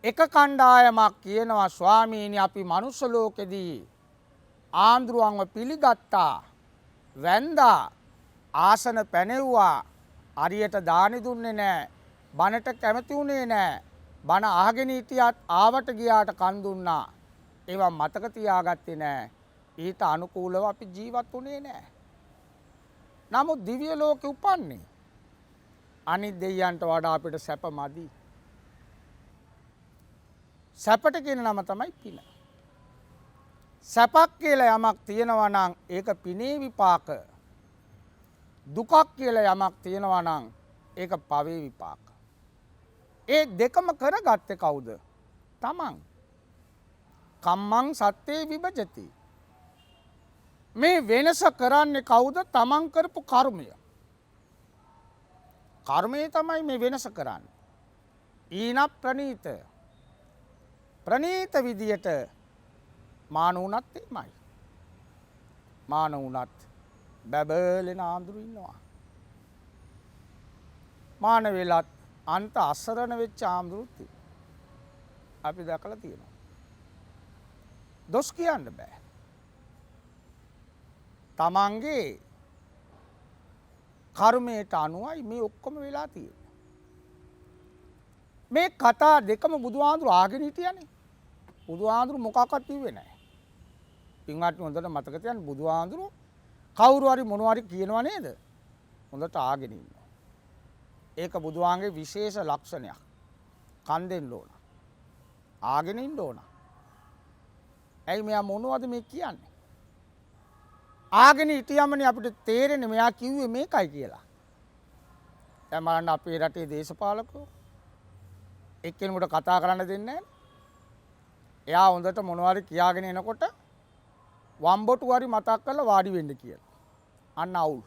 එක කණ්ඩායමක් කියනවා ස්වාමීනි අපි මනුස්ස ලෝකෙදී ආන්දරුවන්ව පිළිගත්තා, වැන්දා, ආසන පැනෙව්වා, හරියට දානි දුන්නේ නැහැ, බණට කැමති වුණේ නැහැ, බණ අහගෙන හිටියත් ආවට ගියාට කන් දුන්නා. ඒවා මතක තියාගත්තේ නැහැ. ඊට අනුකූලව අපි ජීවත් වුණේ නැහැ. නමුත් දිව්‍ය ලෝකෙ උපන්නේ අනිත් දෙයයන්ට වඩා අපිට සැප මදි. සැපට කියන නම තමයි පින. සැපක් කියලා යමක් තියෙනවා නම් ඒක පිනේ විපාක. දුකක් කියලා යමක් තියෙනවා නම් ඒක පවේ විපාක. ඒ දෙකම කරගත්තේ කවුද? තමන්. කම්මං සත්තේ විභජති. මේ වෙනස කරන්නේ කවුද? තමන් කරපු කර්මය. කර්මය තමයි මේ වෙනස කරන්නේ. ඊන ප්‍රනීත. ප්‍රනීත විදියට මාන වුණත් එමය. මාන වුණත් බැබලෙන ආඳුරු ඉන්නවා. මාන වෙලත් අන්ත අසරණ වෙච්ච ආඳුරුත් අපි දැකලා තියෙනවා. දොස් කියන්න බෑ. තමන්ගේ කර්මයට අනුවයි මේ ඔක්කොම වෙලා තියෙන්නේ. මේ කතා දෙකම බුදුහාඳුරු ආගෙන හිටියනේ. බුදුහාඳුරු මොකක්වත් කිව්වේ නැහැ. පින්වත්නි හොඳට මතක තියාගන්න බුදුහාඳුරු කවුරු හරි මොනවා හරි කියනවා නේද? හොඳට ආගෙන ඉන්නවා. ඒක බුදුහාගේ විශේෂ ලක්ෂණයක්. කන් දෙන්න ඕන. ආගෙන ඉන්න ඕන. ඇයි මෙයා මොනවද මේ කියන්නේ? ආගෙන හිටියමනේ අපිට තේරෙන්නේ මෙයා කිව්වේ මේකයි කියලා. දැන් බලන්න අපේ රටේ දේශපාලකයෝ එක්කෙනෙකුට කතා කරන්න දෙන්නේ නැහැ. එයා හොඳට මොනවා හරි කියාගෙන එනකොට වම්බොටු හරි මතක් කරලා වාඩි වෙන්න කියලා. අන්න අවුල්.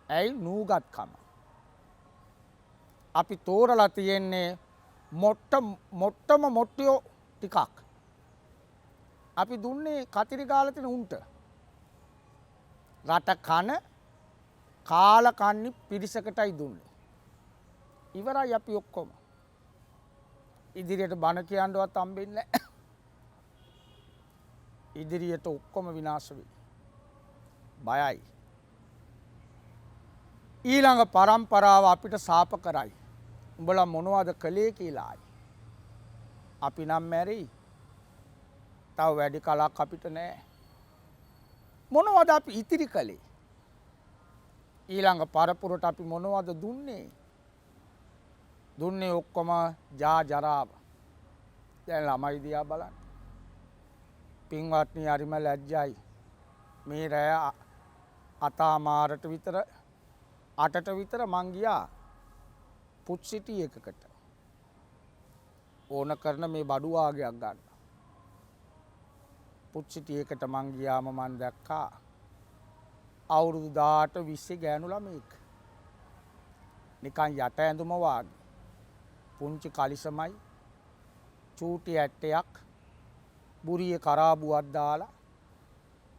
ඇයි නූගත්කම. අපි තෝරලා තියෙන්නේ මොට්ටම මොට්ටියෝ ටිකක්. අපි දුන්නේ කතිරි ගාලා තියෙන උන්ට. රට කන කාල කන්නි පිරිසකටයි දුන්නේ. ඉවරයි අපි ඔක්කොම. ඉදිරියට බණ කියන්නවත් හම්බෙන්නේ නැහැ. ඉදිරියට ඔක්කොම විනාශ වෙයි. බයයි. ඊළඟ පරම්පරාව අපිට සාප කරයි. උඹලා මොනවද කළේ කියලායි. අපි නම් මැරෙයි. තව වැඩි කලක් අපිට නැහැ. මොනවද අපි ඉතිරි කළේ? ඊළඟ පරපුරට අපි මොනවද දුන්නේ? දුන්නේ ඔක්කොම ජා ජරාව. දැන් ළමයි දිහා බලන්න. පින්වත්නි හරිම ලැජ්ජයි. මේ රෑ අතාමාරට විතර 8ට විතර මං ගියා පුත් සිටි එකකට. ඕන කරන මේ බඩු ආගයක් ගන්න. පුච්චිටියකට මං ගියාම මන් දැක්කා අවුරුදු 18 20 ගෑනු ළමෙක්. නිකන් යට ඇඳුම වාගේ. පුංචි කලිසමයි චූටි ඇටයක් බුරියේ කරාබුවක් දාලා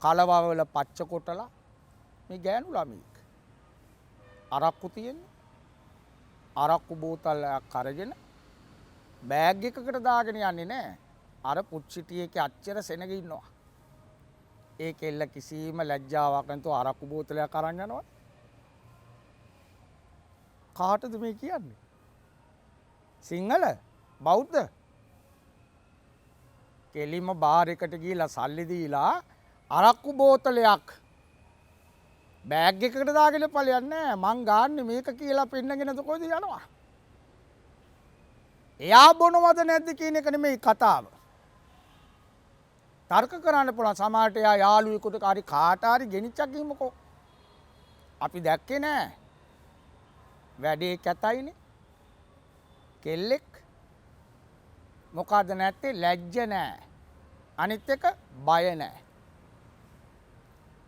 කලවවල පච්ච කොටලා මේ ගෑනු ළමෙක්. අරක්කු තියෙන්නේ. අරක්කු බෝතලයක් අරගෙන බෑග් එකකට දාගෙන යන්නේ නැහැ. අර පුච්චිටියේක අච්චර සෙනග ඉන්නවා. ඒ කෙල්ල කිසිම ලැජ්ජාවක් නැතුව අරක්කු බෝතලයක් අරන් යනවා. කාටද මේ කියන්නේ? සිංහල? බෞද්ධ? කෙලිම බාර් එකට ගිහිලා සල්ලි දීලා අරක්කු බෝතලයක් බෑග් එකකට දාගෙන ඵලයක් නැහැ. මං ගාන්නේ මේක කියලා පෙන්නගෙනද කොහෙද යනවා? එයා බොනවද නැද්ද කියන එක නෙමෙයි කතාව. තර්ක කරන්න පුළුවන්. සමහරට එයා යාළුවෙකුට හරි කාට හරි ගෙනිච්චක් ගිහිමුකෝ. අපි දැක්කේ නෑ. වැඩේ කැතයිනේ. කෙල්ලෙක් මොකද නැත්තේ? ලැජ්ජ නෑ. අනිත් එක බය නෑ.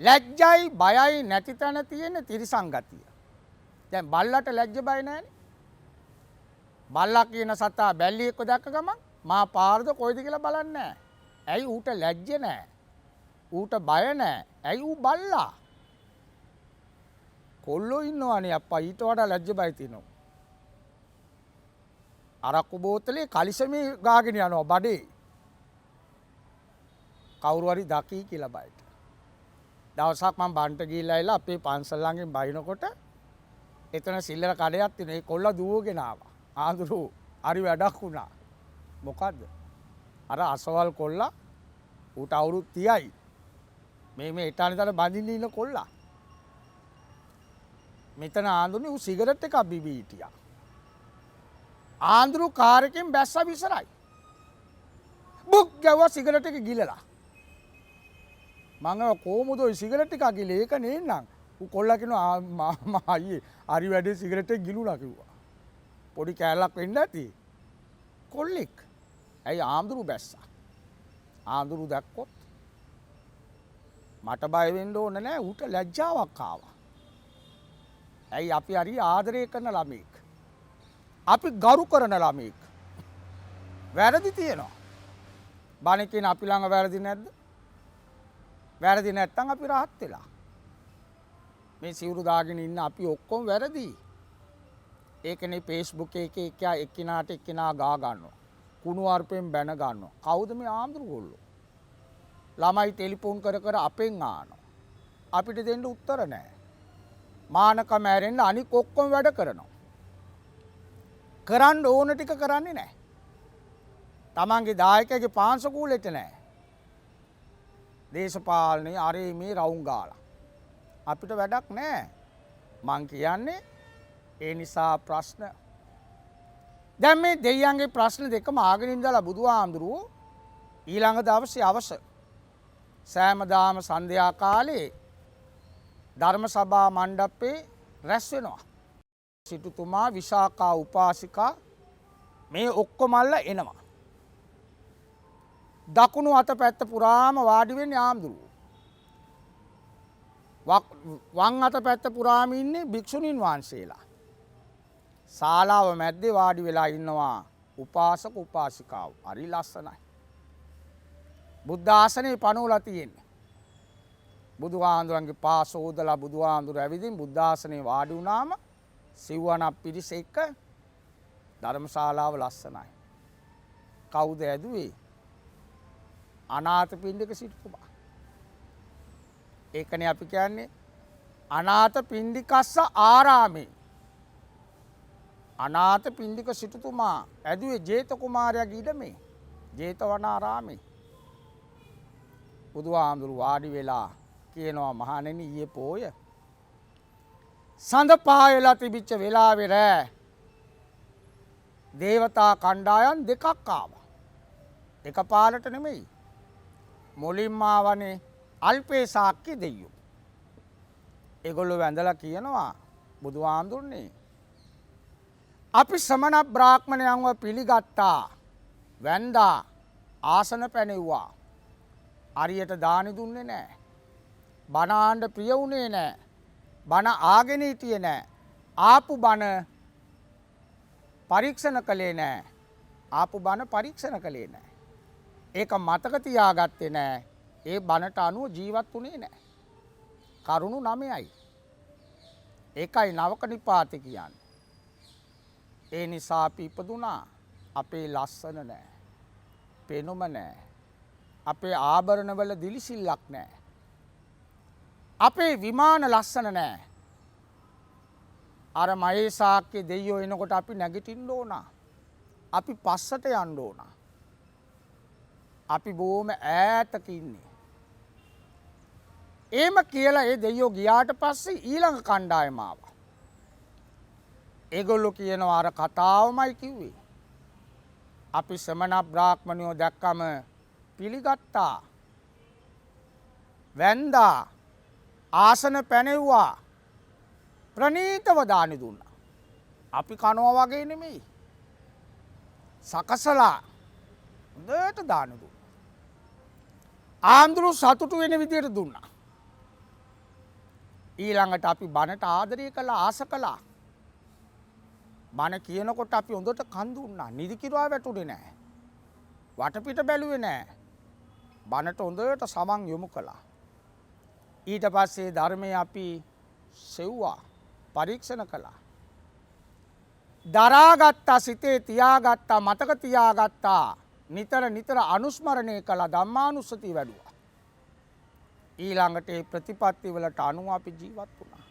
ලැජ්ජයි බයයි නැති තැන තියෙන තිරිසංගතිය. දැන් බල්ලට ලැජ්ජ බය නෑනේ. බල්ලා කියන සතා බැල්ලියෙක්ව දැක්ක ගමන් මා පාරද කොයිද කියලා බලන්නේ නෑ. ඇයි ඌට ලැජ්ජ නෑ? ඌට බය නෑ. ඇයි ඌ බල්ලා? කොල්ලෝ ඉන්නවනේ අප්පා ඊට වඩා ලැජ්ජ බය තියෙනවා. අරක්කු බෝතලේ කලිසමේ ගාගෙන යනවා බඩේ. කවුරු හරි දකි කියලා බයට. දවසක් මම බන්ට ගිහිල්ලා ඇවිල්ලා අපේ පන්සල් ළඟින් බයිනකොට එතන සිල්ලර කඩයක් තියෙන. ඒ කොල්ලා දුවගෙන ආවා. ආඳුරු හරි වැඩක් වුණා. මොකද්ද? අර අසවල් කොල්ලා ඌට අවුරුදු 30යි. මේ ඊටානිතර බඳින්න ඉන්න කොල්ලා. මෙතන ආඳුනේ ඌ සිගරට් එකක් බිබී හිටියා. ආඳුරු කාර් එකෙන් බැස්සා විසරයි. බුක් ගැව්වා සිගරට් එක ගිලලා. මම කොහොමද ඔය සිගරට් එක ගිලේ? ඒක නේන්නම්. ඌ කොල්ලා කියනවා මාමා අයියේ හරි වැඩේ සිගරට් එක ගිලුණා කිව්වා. පොඩි කෑල්ලක් වෙන්න ඇති. කොල්ලෙක්. ඇයි ආඳුරු බැස්සා? ආඳුරු දැක්කොත් මට බය වෙන්න ඕන නෑ. ඌට ලැජ්ජාවක් ආවා. ඇයි අපි හරි ආදරය කරන ළමෙක්. අපි ගරු කරන ළමෙක්. වැරදි තියෙනවා. බණ කියන අපි ළඟ වැරදි නැද්ද? වැරදි නැත්තම් අපි rahat වෙලා. මේ සිවුරු දාගෙන ඉන්න අපි ඔක්කොම වැරදි. ඒකනේ Facebook එකේ එක්කිනාට එක්කිනා ගා ගන්නවා. කුණු අර්පෙන් බැන ගන්නවා. කවුද මේ ආම්දුරු ගොල්ලෝ? ළමයි ටෙලිෆෝන් කර කර අපෙන් ආනවා. අපිට දෙන්න උත්තර නැහැ. මානකම ඇරෙන්න අනික ඔක්කොම වැඩ කරනවා. කරන්න ඕන ටික කරන්නේ නැහැ. තමන්ගේ දායකයාගේ පාංශකූලෙට නැහැ. දේශපාලනේ අරේ මේ රවුම් ගාලා. අපිට වැඩක් නැහැ. මං කියන්නේ ඒ නිසා ප්‍රශ්න. දැන් මේ දෙයියන්ගේ ප්‍රශ්න දෙකම ආගෙන ඉඳලා බුදුහාමුදුරුවෝ ඊළඟ දවසේ අවස සෑමදාම සන්ධ්‍යා කාලේ ධර්ම සභා මණ්ඩපේ රැස් වෙනවා. සිටුතුමා විශාකා උපාසිකා මේ ඔක්කොමල්ල එනවා. දකුණු අත පැත්ත පුරාම වාඩි වෙන්නේ ආම්දුරුවෝ. වම් අත පැත්ත පුරාම ඉන්නේ භික්ෂුණීන් වහන්සේලා. ශාලාව මැද්දේ වාඩි වෙලා ඉන්නවා උපාසක උපාසිකාව. හරි ලස්සනයි. බුද්ධ ආසනේ පනවලා තියෙන්නේ. බුදුහාඳුරන්ගේ පා සෝදලා බුදුහාඳුර ඇවිදින් බුද්ධ ආසනේ වාඩි වුණාම සිව්වනක් පිරිස එක්ක ධර්මශාලාව ලස්සනයි. කවුද ඇදුවේ? අනාථපිණ්ඩික සිටුතුමා. ඒකනේ අපි කියන්නේ අනාථපිණ්ඩිකස්ස ආරාමේ. අනාථපිණ්ඩික සිටුතුමා ඇදුවේ ජේත කුමාරයාගේ ඉඩමේ. ජේතවනාරාමේ. බුදුහාමුදුරු වාඩි වෙලා කියනවා මහණෙනි ඊයේ පෝය සඳ පහයලා තිබිච්ච වෙලාවේ රෑ දේවතා කණ්ඩායම් දෙකක් ආවා. එකපාරට නෙමෙයි. මුලින්ම ආවනේ අල්පේසාක්‍ය දෙයියෝ. ඒගොල්ලෝ වැඳලා කියනවා බුදුහාමුදුරනේ අපි ශ්‍රමණ බ්‍රාහ්මණයන්ව පිළිගත්තා. වැඳා ආසන පැනෙව්වා. අරියට දානි දුන්නේ නෑ. බණ ආණ්ඩ ප්‍රිය වුණේ නෑ. බණ ආගෙන හිටියේ නෑ. ආපු බණ පරීක්ෂණ කළේ නෑ. ආපු බණ පරීක්ෂණ කළේ නෑ. ඒක මතක තියාගත්තේ නෑ. ඒ බණට අනුව ජීවත් වුණේ නෑ. කරුණු 9යි. ඒකයි නවක නිපාතේ කියන්නේ. ඒ නිසා අපි ඉපදුනා අපේ ලස්සන නෑ. පෙනුම නෑ. අපේ ආභරණවල දිලිසිල්ලක් නෑ. අපේ විමාන ලස්සන නෑ. අර මහේසාක්‍ය දෙයියෝ එනකොට අපි නැගිටින්න ඕන. අපි පස්සට යන්න ඕන. අපි බොහොම ඈතක ඉන්නේ. එහෙම කියලා ඒ දෙයියෝ ගියාට පස්සේ ඊළඟ කණ්ඩායම ආවා. ඒගොල්ලෝ කියනවා අර කතාවමයි කිව්වේ. අපි ශ්‍රමණ බ්‍රාහ්මණයෝ දැක්කම පිළිගත්තා. වැන්දා ආසන පැනෙව්වා. ප්‍රණීතව දානි දුන්නා. අපි කනවා වගේ නෙමෙයි. සකසලා හොඳට දානි දුන්නා. ආන්දරු සතුටු වෙන විදියට දුන්නා. ඊළඟට අපි බණට ආදරය කළා, ආස කළා. බණ කියනකොට අපි හොඳට කන් දුන්නා. නිදි කිරුවා වැටුනේ නැහැ. වටපිට බැලුවේ නැහැ. බණට හොඳට සමන් යොමු කළා. ඊට පස්සේ ධර්මයේ අපි සෙව්වා, පරීක්ෂණ කළා. දරාගත්තා, සිතේ තියාගත්තා, මතක තියාගත්තා. නිතර නිතර අනුස්මරණය කළා, ධම්මානුස්සතිය වැඩුවා. ඊළඟට ඒ ප්‍රතිපත්ති වලට අනුව අපි ජීවත් වුණා.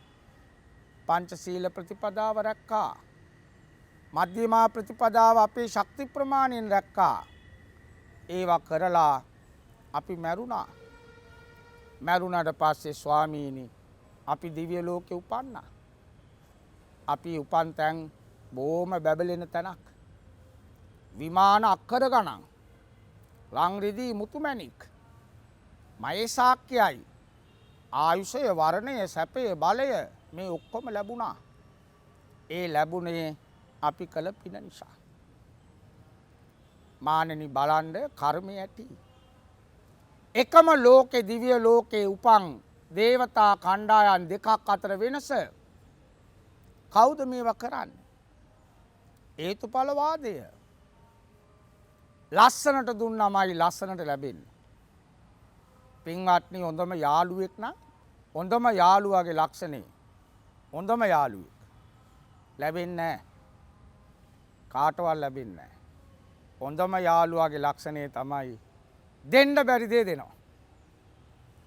පංචශීල ප්‍රතිපදාව රැක්කා. මධ්‍යමා ප්‍රතිපදාව අපේ ශක්ති ප්‍රමාණයෙන් රැක්කා. ඒවා කරලා අපි මැරුණා. මැරුණාට පස්සේ ස්වාමීනි අපි දිව්‍ය ලෝකේ උපන්නා. අපි උපන් තැන් බොහොම බැබලෙන තැනක්. විමාන අක්කර ගණන්. ලං රිදී මුතුමැණික්. මහේසාක්‍යයි. ආයුෂය, වර්ණය, සැපය, බලය මේ ඔක්කොම ලැබුණා. ඒ ලැබුණේ අපි කළ පින නිසා. මානනි බලන්න කර්මය ඇති. එකම ලෝකේ, දිව්‍ය ලෝකේ උපන් දේවතා කණ්ඩායම් දෙකක් අතර වෙනස කවුද මේවා කරන්නේ? හේතුඵලවාදය. ලස්සනට දුන්නමයි ලස්සනට ලැබෙන්නේ. පින්වත්නි, හොඳම යාළුවෙක් නම් හොඳම යාළුවාගේ ලක්ෂණේ හොඳම යාළුවෙක් ලැබෙන්නේ නැහැ. කාටවත් ලැබෙන්නේ නැහැ. හොඳම යාළුවාගේ ලක්ෂණය තමයි දෙන්න බැරි දේ දෙනවා.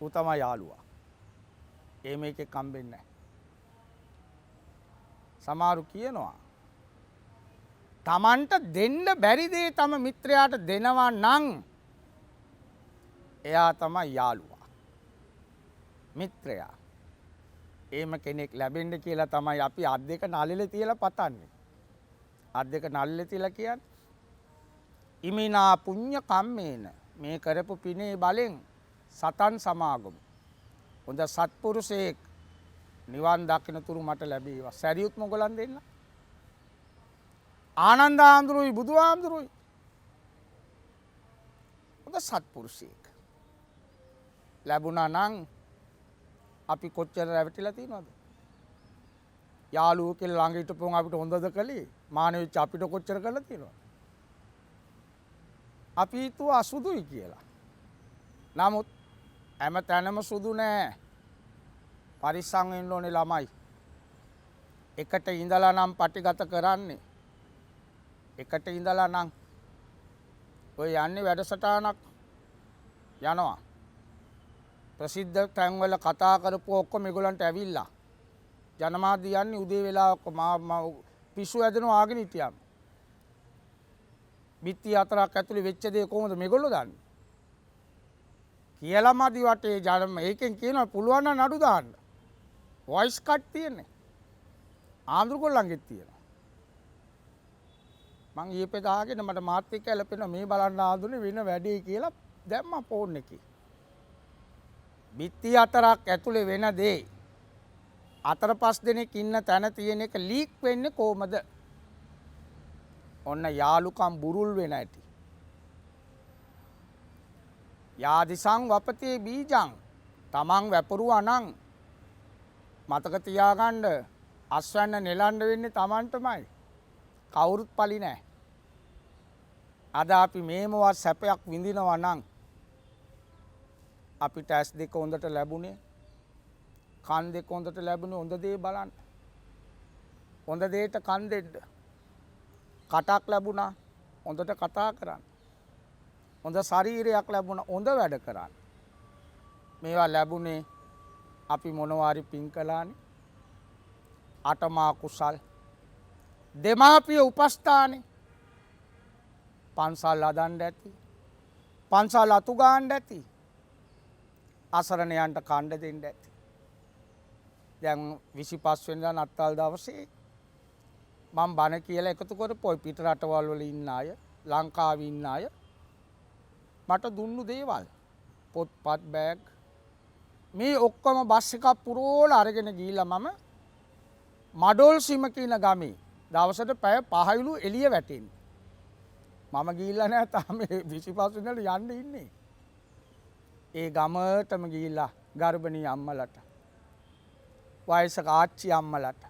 ඌ තමයි යාළුවා. ඒ මේකේ කම්බෙන්නේ නැහැ. සමහරු කියනවා තමන්ට දෙන්න බැරි දේ තම මිත්‍රයාට දෙනවා නම් එයා තමයි යාළුවා. මිත්‍රයා. එහෙම කෙනෙක් ලැබෙන්න කියලා තමයි අපි අත් දෙක නළලේ තියලා පතන්නේ. අත් දෙක නළලේ තියලා කියන්නේ ඉමිනා පුඤ්ඤ කම්මේන, මේ කරපු පිනේ බලෙන් සතන් සමාගමු. හොඳ සත්පුරුෂයෙක් නිවන් දකින්න තුරු මට ලැබේවා. සරියුත් මොගලන් දෙන්න. ආනන්ද ආඳුරුයි බුදු ආඳුරුයි. හොඳ සත්පුරුෂයෙක් ලැබුණා නම් අපි කොච්චර රැවටිලා තියෙනවද? යාළුවෝ කියලා ළඟ හිටපොන් අපිට හොඳද කළේ? මානෙ වෙච්ච අපිට කොච්චර කරලා තියෙනවද? අපි හිතුවා සුදුයි කියලා. නමුත් හැම තැනම සුදු නෑ. පරිස්සම් වෙන්න ඕනේ ළමයි. එකට ඉඳලා නම් පටිගත කරන්නේ. එකට ඉඳලා නම් ඔය යන්නේ වැඩසටහනක් යනවා. ප්‍රසිද්ධ තැන්වල කතා කරපු ඔක්කොම මේගොල්ලන්ට ඇවිල්ලා. ජනමාධ්‍ය යන්නේ උදේ වෙලාවක පිස්සු ඇදෙනවා ආගෙන හිටියාම. බිත්ති හතරක් ඇතුලේ වෙච්ච දේ කොහොමද මේගොල්ලෝ දන්නේ? කියලා මදි වටේ ජනම ඒකෙන් කියනවා පුළුවන් නම් නඩු දාන්න. වොයිස් කට් තියෙන්නේ. ආන්දරගොල්ලන්ගෙත් තියෙනවා. මං ඊපේ දාගෙන මට මාත් එක්ක ඇලපෙන මේ බලන්න ආඳුනේ වෙන වැඩේ කියලා දැම්මා ෆෝන් එකේ. බිත්ති හතරක් ඇතුලේ වෙන දේ 4-5 දෙනෙක් ඉන්න තැන තියෙන එක ලීක් වෙන්නේ කොහමද? ඔන්න යාළුකම් බුරුල් වෙන ඇති. යාදිසං වපතේ බීජං තමන් වැපරුවා නම් මතක තියාගන්න අස්වැන්න නෙලන්න වෙන්නේ තමන්ටමයි. කවුරුත් පලි නෑ. අද අපි මේමවත් සැපයක් විඳිනවා නම් අපිට ඇස් දෙක හොඳට ලැබුණේ කන් දෙක හොඳට ලැබුණේ හොඳ දේ බලන්න. හොඳ දේට කන් දෙන්න. කටක් ලැබුණා හොඳට කතා කරන්න. හොඳ ශරීරයක් ලැබුණා හොඳ වැඩ කරන්න. මේවා ලැබුණේ අපි මොනවාරි පින් කළානේ. අටමා කුසල් දෙමාපිය උපස්ථානේ පන්සල් හදන්න ඇති. පන්සල් අතු ගාන්න ඇති. අසරණයන්ට කණ්ඩ දෙන්න ඇති. දැන් 25 වෙනිදා නත්තල් දවසේ මම බණ කියලා එකතු කරපු ඔය පිට රටවල් වල ඉන්න අය, ලංකාවේ ඉන්න අය මට දුන්නු දේවල්. පොත්පත් බෑග් මේ ඔක්කොම බස් එකක් පුරෝලා අරගෙන ගිහිල්ලා මම මඩොල් සීම කියන ගමේ දවසට පැය 5යිලු එළිය වැටෙන්නේ. මම ගිහිල්ලා නෑ තාම 25 වෙනිදාට යන්න ඉන්නේ. ඒ ගමටම ගිහිල්ලා ගර්භණී අම්මලට වයසක ආච්චි අම්මලට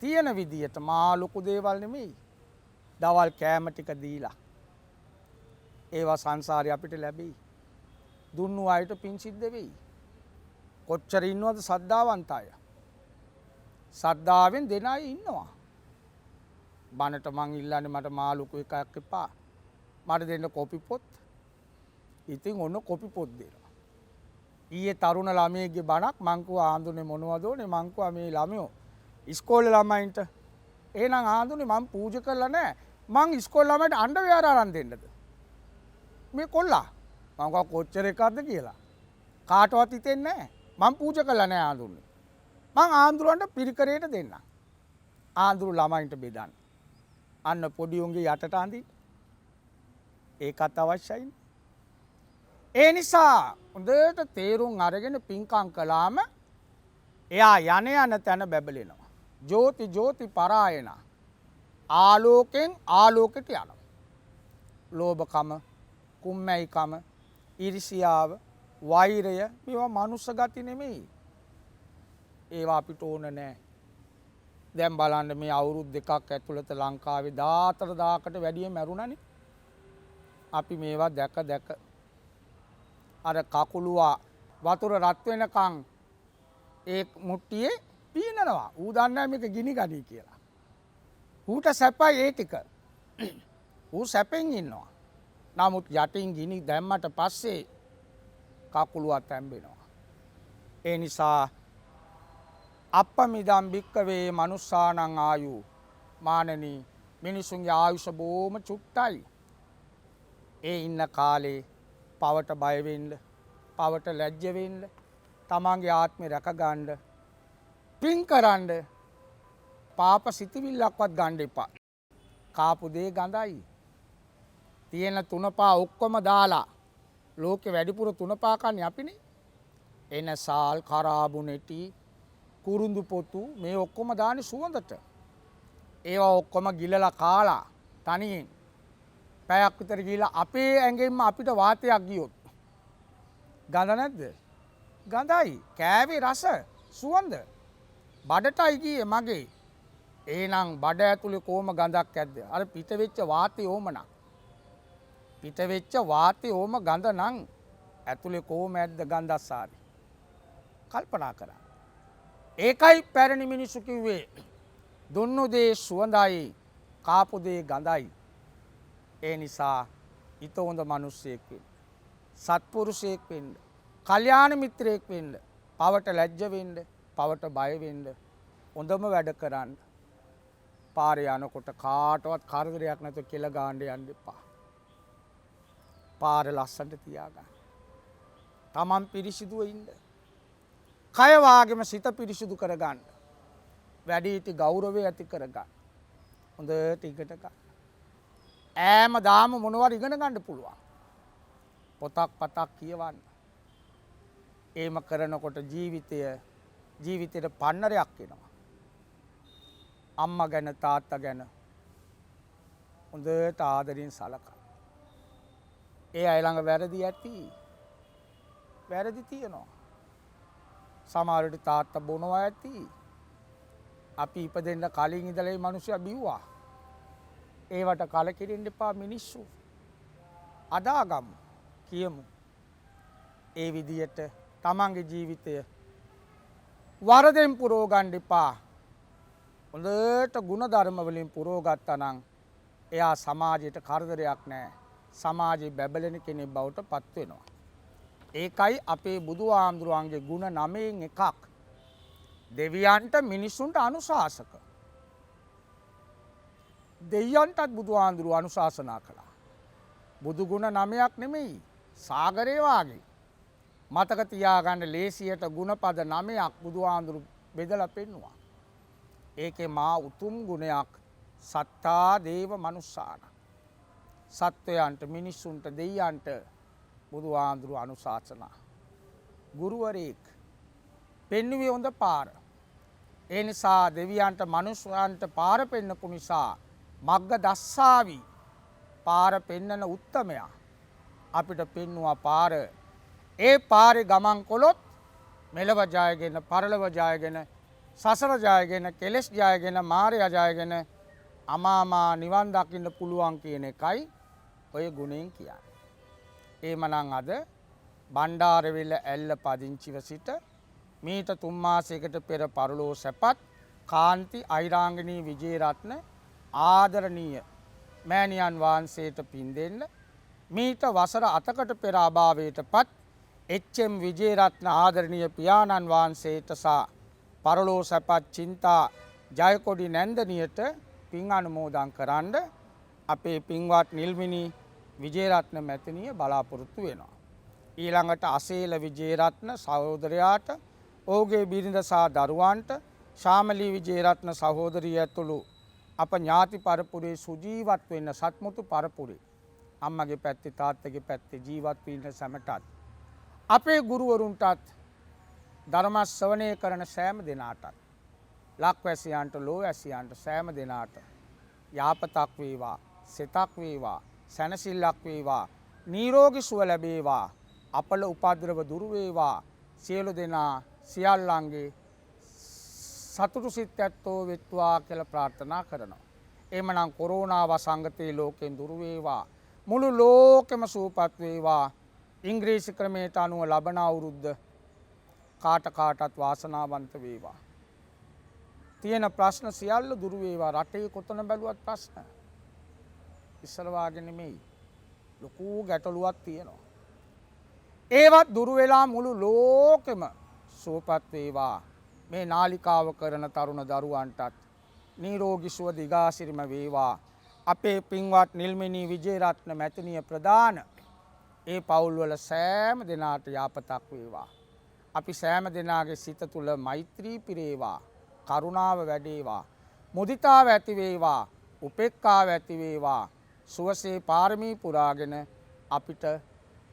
තියෙන විදියට මා ලොකු දේවල් නෙමෙයි. දවල් කෑම ටික දීලා ඒවා සංසාරේ අපිට ලැබෙයි. දුන්නු අයට පින් සිද්ධ වෙයි. කොච්චර ඉන්නවද සද්ධාවන්ත අය? සද්ධාවෙන් දෙන අය ඉන්නවා. බණට මං ඉල්ලන්නේ මට මාළුකු එකක් එපා. මට දෙන්න කොපි පොත්. ඉතින් ඔන්න කොපි පොත් දෙනවා. ඊයේ තරුණ ළමයෙක්ගේ බණක් මං කිව්වා ආඳුනේ මොනවද ඕනේ? මං කිව්වා මේ ළමයෝ ඉස්කෝලේ ළමයින්ට එහෙනම් ආඳුනේ මං පූජා කරලා නැහැ. මං ඉස්කෝලේ ළමයින්ට අඬවැයර අරන් දෙන්නද? මේ කොල්ලා මං කිව්වා කොච්චර එකක්ද කියලා. කාටවත් හිතෙන්නේ නැහැ. මං පූජා කරලා නැහැ ආඳුනේ. මං ආඳුරන්ට පිරිකරේට දෙන්නම්. ආඳුරු ළමයින්ට බෙදන්න. අන්න පොඩි උන්ගේ යටට අඳින්න. ඒකත් අවශ්‍යයි. ඒ නිසා හොඳට තේරුම් අරගෙන පින්කම් කළාම එයා යන යන තැන බැබලෙනවා. ජෝති ජෝති පරායන. ආලෝකෙන් ආලෝකයට යනවා. ලෝභකම, කුම්මැයිකම, ඊර්ෂියාව, වෛරය මේවා මනුස්ස ගති නෙමෙයි. ඒවා අපිට ඕන නෑ. දැන් බලන්න මේ අවුරුදු දෙකක් ඇතුළත ලංකාවේ 14000කට වැඩිය මැරුණනේ. අපි මේවා දැක දැක අර කකුලුවා වතුර රත් වෙනකන් ඒ මුට්ටියේ පීනනවා. ඌ දන්නේ මේක ගිනි ගනී කියලා. ඌට සැපයි ඒ ටික. ඌ සැපෙන් ඉන්නවා. නමුත් යටින් ගිනි දැම්මට පස්සේ කකුලුවා තැම්බෙනවා. ඒ නිසා අප්පමිදම් භික්කවේ මනුස්සානං ආයු මානනී මිනිසුන්ගේ ආයුෂ බොහොම චුට්ටයි. ඒ ඉන්න කාලේ පවට බය වෙන්න, පවට ලැජ්ජ වෙන්න, තමන්ගේ ආත්මේ රැක ගන්න, පින් කරන්න, පාප සිතිවිල්ලක්වත් ගන්න එපා. කාපු දේ ගඳයි. තියෙන තුනපා ඔක්කොම දාලා ලෝකේ වැඩිපුර තුනපා කන්නේ අපිනේ. එන සාල්, කරාබු නැටි, කුරුඳු පොතු මේ ඔක්කොම දාන්නේ සුවඳට. ඒවා ඔක්කොම ගිලලා කාලා තනියෙන් පැයක් විතර ගිහලා අපේ ඇඟෙන්ම අපිට වාතයක් ගියොත් ගඳ නැද්ද? ගඳයි. කෑවේ රස සුවඳ. බඩටයි ගියේ මගේ. එහෙනම් බඩ ඇතුලේ කොහොම ගඳක් ඇද්ද? අර පිට වෙච්ච වාතය ඕමනම්. පිට වෙච්ච වාතය ඕම ගඳ නම් ඇතුලේ කොහොම ඇද්ද ගන්ධස්සාරි? කල්පනා කරන්න. ඒකයි පැරණි මිනිස්සු කිව්වේ දුන්නු දේ සුවඳයි, කාපු දේ ගඳයි. ඒ නිසා ඊට හොඳ මිනිස්සෙක් වෙන්න, සත්පුරුෂයෙක් වෙන්න, කල්යාණ මිත්‍රයෙක් වෙන්න, පවට ලැජ්ජ වෙන්න, පවට බය වෙන්න, හොඳම වැඩ කරන්න. පාරේ යනකොට කාටවත් කරදරයක් නැතුව කෙල ගාන්න යන්න එපා. පාර ලස්සනට තියාගන්න. තමන් පිරිසිදුව ඉන්න. කය වාගෙම සිත පිරිසිදු කරගන්න. වැඩිහිටි ගෞරවය ඇති කරගන්න. හොඳට ඉගෙන ගන්න. ඈම දාම මොනවාරි ඉගෙන ගන්න පුළුවන්. පොතක් පතක් කියවන්න. එහෙම කරනකොට ජීවිතේට පන්නරයක් එනවා. අම්මා ගැන තාත්තා ගැන හොඳට ආදරෙන් සලකන්න. ඒ අය ළඟ වැරදි ඇති. වැරදි තියෙනවා. සමහර විට තාත්තා බොනවා ඇති. අපි ඉපදෙන්න කලින් ඉඳලා මේ මිනිස්සුයා බිව්වා. ඒවට කලකිරෙන්න එපා මිනිස්සු. අදාගමු කියමු. ඒ විදියට තමන්ගේ ජීවිතය වරදෙන් පුරව ගන්න එපා. හොඳට ගුණධර්ම වලින් පුරව ගත්තා නම් එයා සමාජයට කරදරයක් නැහැ. සමාජයේ බැබලෙන කෙනෙක් බවට පත් වෙනවා. ඒකයි අපේ බුදුහාමුදුරුවන්ගේ ගුණ 9න් එකක්. දෙවියන්ට මිනිසුන්ට අනුශාසක. දෙවියන්ටත් බුදුහාමුදුරුවෝ අනුශාසනා කළා. බුදු ගුණ 9ක් නෙමෙයි සාගරේ වාගේ. මතක තියාගන්න ලේසියට ගුණපද 9ක් බුදුහාමුදුරු බෙදලා පෙන්නුවා. ඒකේ මා උතුම් ගුණයක් සත්තා දේව මනුස්සාන. සත්වයන්ට මිනිස්සුන්ට දෙවියන්ට බුදුහාමුදුරු අනුශාසනා. ගුරුවරයෙක් පෙන්වුවේ හොඳ පාර. ඒ නිසා දෙවියන්ට මනුස්සයන්ට පාර පෙන්නපු නිසා මග්ග දස්සාවි පාර පෙන්නන උත්තමයා අපිට පෙන්නවා පාර. ඒ පාරේ ගමන් කළොත් මෙලව ජයගෙන පරලොව ජයගෙන සසර ජයගෙන කෙලෙස් ජයගෙන මායя ජයගෙන අමාමා නිවන් දකින්න පුළුවන් කියන එකයි ඔය ගුණෙන් කියන්නේ. එහෙමනම් අද බණ්ඩාරවිල ඇල්ල පදිංචිව සිට මීට 3 මාසයකට පෙර පරලෝ සැපත් කාන්ති අයිරාංගනී විජේරත්න ආදරණීය මෑණියන් වහන්සේට පින් දෙන්න මීට වසර 7කට පෙර අභාවයටපත් එච්.එම්. විජේරත්න ආදරණීය පියාණන් වහන්සේට සහ පරලෝ සැපත් චින්තා ජයකොඩි නැන්දනියට පින් අනුමෝදන් කරන්න අපේ පින්වත් නිල්මිනි විජේරත්න මැතිණිය බලාපොරොත්තු වෙනවා. ඊළඟට අසේල විජේරත්න සහෝදරයාට ඔහුගේ බිරිඳ සහ දරුවන්ට ශාමලී විජේරත්න සහෝදරිය ඇතුළු අප ඥාති පරපුරේ සුජීවත් වෙන්න සත්මුතු පරපුරේ අම්මගේ පැත්තේ තාත්තගේ පැත්තේ ජීවත් වෙන්න සැමටත් අපේ ගුරුවරුන්ටත් ධර්ම ශ්‍රවණය කරන සෑම දෙනාටත් ලක්වැසියන්ට ලෝවැසියන්ට සෑම දෙනාට යාපතක් වේවා සිතක් වේවා සැනසෙල්ලක් වේවා නිරෝගී සුව ලැබේවා අපල උපද්‍රව දුරු වේවා සියලු දෙනා සියල්ලන්ගේ සතුටු සිත් ඇත්තෝ වෙත්වා කියලා ප්‍රාර්ථනා කරනවා. එhmenan කොරෝනා වසංගතේ ලෝකෙන් දුරු වේවා මුළු ලෝකෙම සුවපත් වේවා. ඉංග්‍රීසි ක්‍රමයට අනුව ලබන අවුරුද්ද කාටත් වාසනාවන්ත වේවා. තියෙන ප්‍රශ්න සියල්ල දුරු වේවා. රටේ කොතන බැලුවත් ප්‍රශ්න. ඉස්සර වාගේ නෙමෙයි. ලොකු ගැටලුවක් තියෙනවා. ඒවත් දුරු වෙලා මුළු ලෝකෙම සුවපත් වේවා. මේ නාලිකාව කරන තරුණ දරුවන්ටත් නිරෝගී සුව දිගාසිරිම වේවා. අපේ පින්වත් නිල්මිනී විජේරත්න මැතිණිය ප්‍රදාන ඒ පවුල්වල සෑම දෙනාට යාපතක් වේවා. අපි සෑම දෙනාගේ සිත තුළ මෛත්‍රී පිරේවා. කරුණාව වැඩේවා. මුදිතාව ඇති වේවා. උපේක්ඛාව ඇති වේවා. සුවසේ පාරමී පුරාගෙන අපිට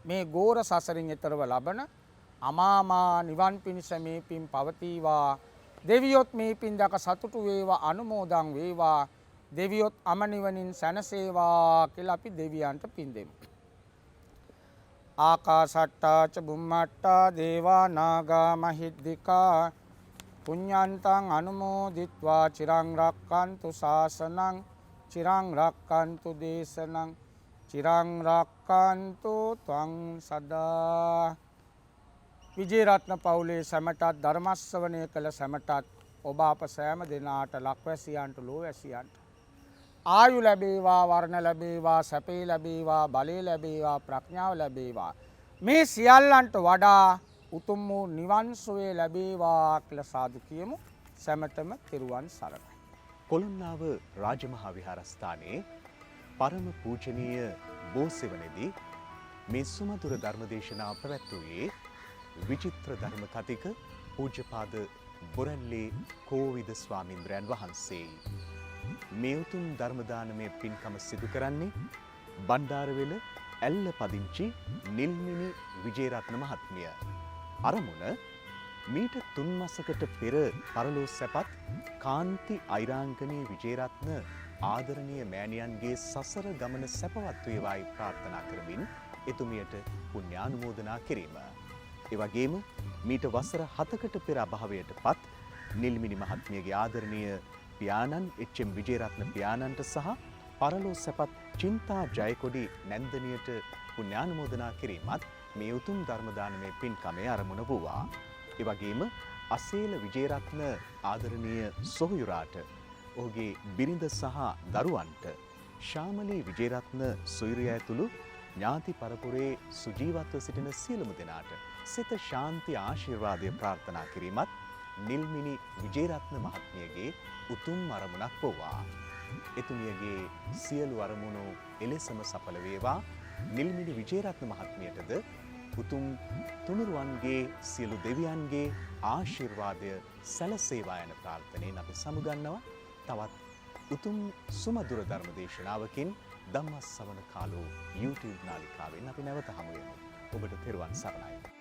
මේ ගෝර සසරින් එතරව ලබන අමාමා නිවන් පිණිස මේ පින් පවතිවා. දෙවියොත් මේ පින් දක සතුටු වේවා අනුමෝදන් වේවා. දෙවියොත් අමනිවනින් සැනසේවා කියලා අපි දෙවියන්ට පින් දෙමු. ආකාසට්ටා ච බුම්මට්ටා දේවා නාග මහිද්దికා පුඤ්ඤන්තං අනුමෝදිත්වා චිරං රක්칸තු ශාසනං චිරං රක්칸තු දේශනං චිරං රක්칸තු ත්වං සදා. විජේරත්න පවුලේ සැමටත් ධර්ම ශ්‍රවණය කළ සැමටත් ඔබ අප සෑම දෙනාට ලක්වැසියන්ට ලෝවැසියන්ට ආයු ලැබේවා වර්ණ ලැබේවා සැපේ ලැබේවා බලය ලැබේවා ප්‍රඥාව ලැබේවා. මේ සියල්ලන්ට වඩා උතුම් වූ නිවන් සුවය ලැබේවා කියලා සාදු කියමු. සැමටම තෙරුවන් සරණයි. කොළොන්නාව රාජමහා විහාරස්ථානයේ පරම පූජනීය බෝසෙවණේදී මේ සුමధుර ධර්මදේශනා පැවැත්වුවේ විචිත්‍ර ධර්ම කතික පූජ්‍යපාද බොරැල්ලේ කෝවිද ස්වාමීන්ද්‍රයන් වහන්සේ. මේ උතුම් ධර්ම දානමය පින්කම සිදු කරන්නේ බණ්ඩාරවෙල ඇල්ල පදිංචි නිල්මිනි විජේරත්න මහත්මිය. අරමුණ මීට 3 මාසකට පෙර පරලෝ සැපත් කාන්ති අයිරාංගනී විජේරත්න ආදරණීය මෑණියන්ගේ සසර ගමන සැපවත් වේවායි ප්‍රාර්ථනා කරමින් එතුමියට පුණ්‍යානුමෝදනා කිරීම. ඒ වගේම මීට වසර 7කට පෙර අභාවයට පත් නිල්මිණි මහත්මියගේ ආදරණීය පියාණන් එච්.එම්. විජේරත්න පියාණන්ට සහ පරලෝ සැපත් චින්තා ජයකොඩි නැන්දනියට පුණ්‍යානුමෝදනා කිරීමත් මේ උතුම් ධර්ම දානමය පින්කමේ අරමුණ වූවා. ඒ වගේම අසේල විජේරත්න ආදරණීය සොහොයුරාට ඔහුගේ බිරිඳ සහ දරුවන්ට ශාමලී විජේරත්න සොයුරිය ඇතුළු ඥාති පරපුරේ සුජීවත්ව සිටින සියලුම දෙනාට සිත ශාන්ති ආශිර්වාදය ප්‍රාර්ථනා කිරීමත් නිල්මිණි විජේරත්න මහත්මියගේ උතුම් අරමුණක් වූවා. එතුමියගේ සියලු අරමුණු එලෙසම සඵල වේවා. නිල්මිණි විජේරත්න මහත්මියටද උතුම් තුනුරුවන්ගේ සියලු දෙවියන්ගේ ආශිර්වාදය සැලසේවා යන ප්‍රාර්ථනාවෙන් අපි සමුගන්නවා. තවත් උතුම් සුමధుර ධර්ම දේශනාවකින් ධම්මස්සවන කාලෝ YouTube නාලිකාවෙන් අපි නැවත හමු වෙමු. ඔබට තෙරුවන් සරණයි.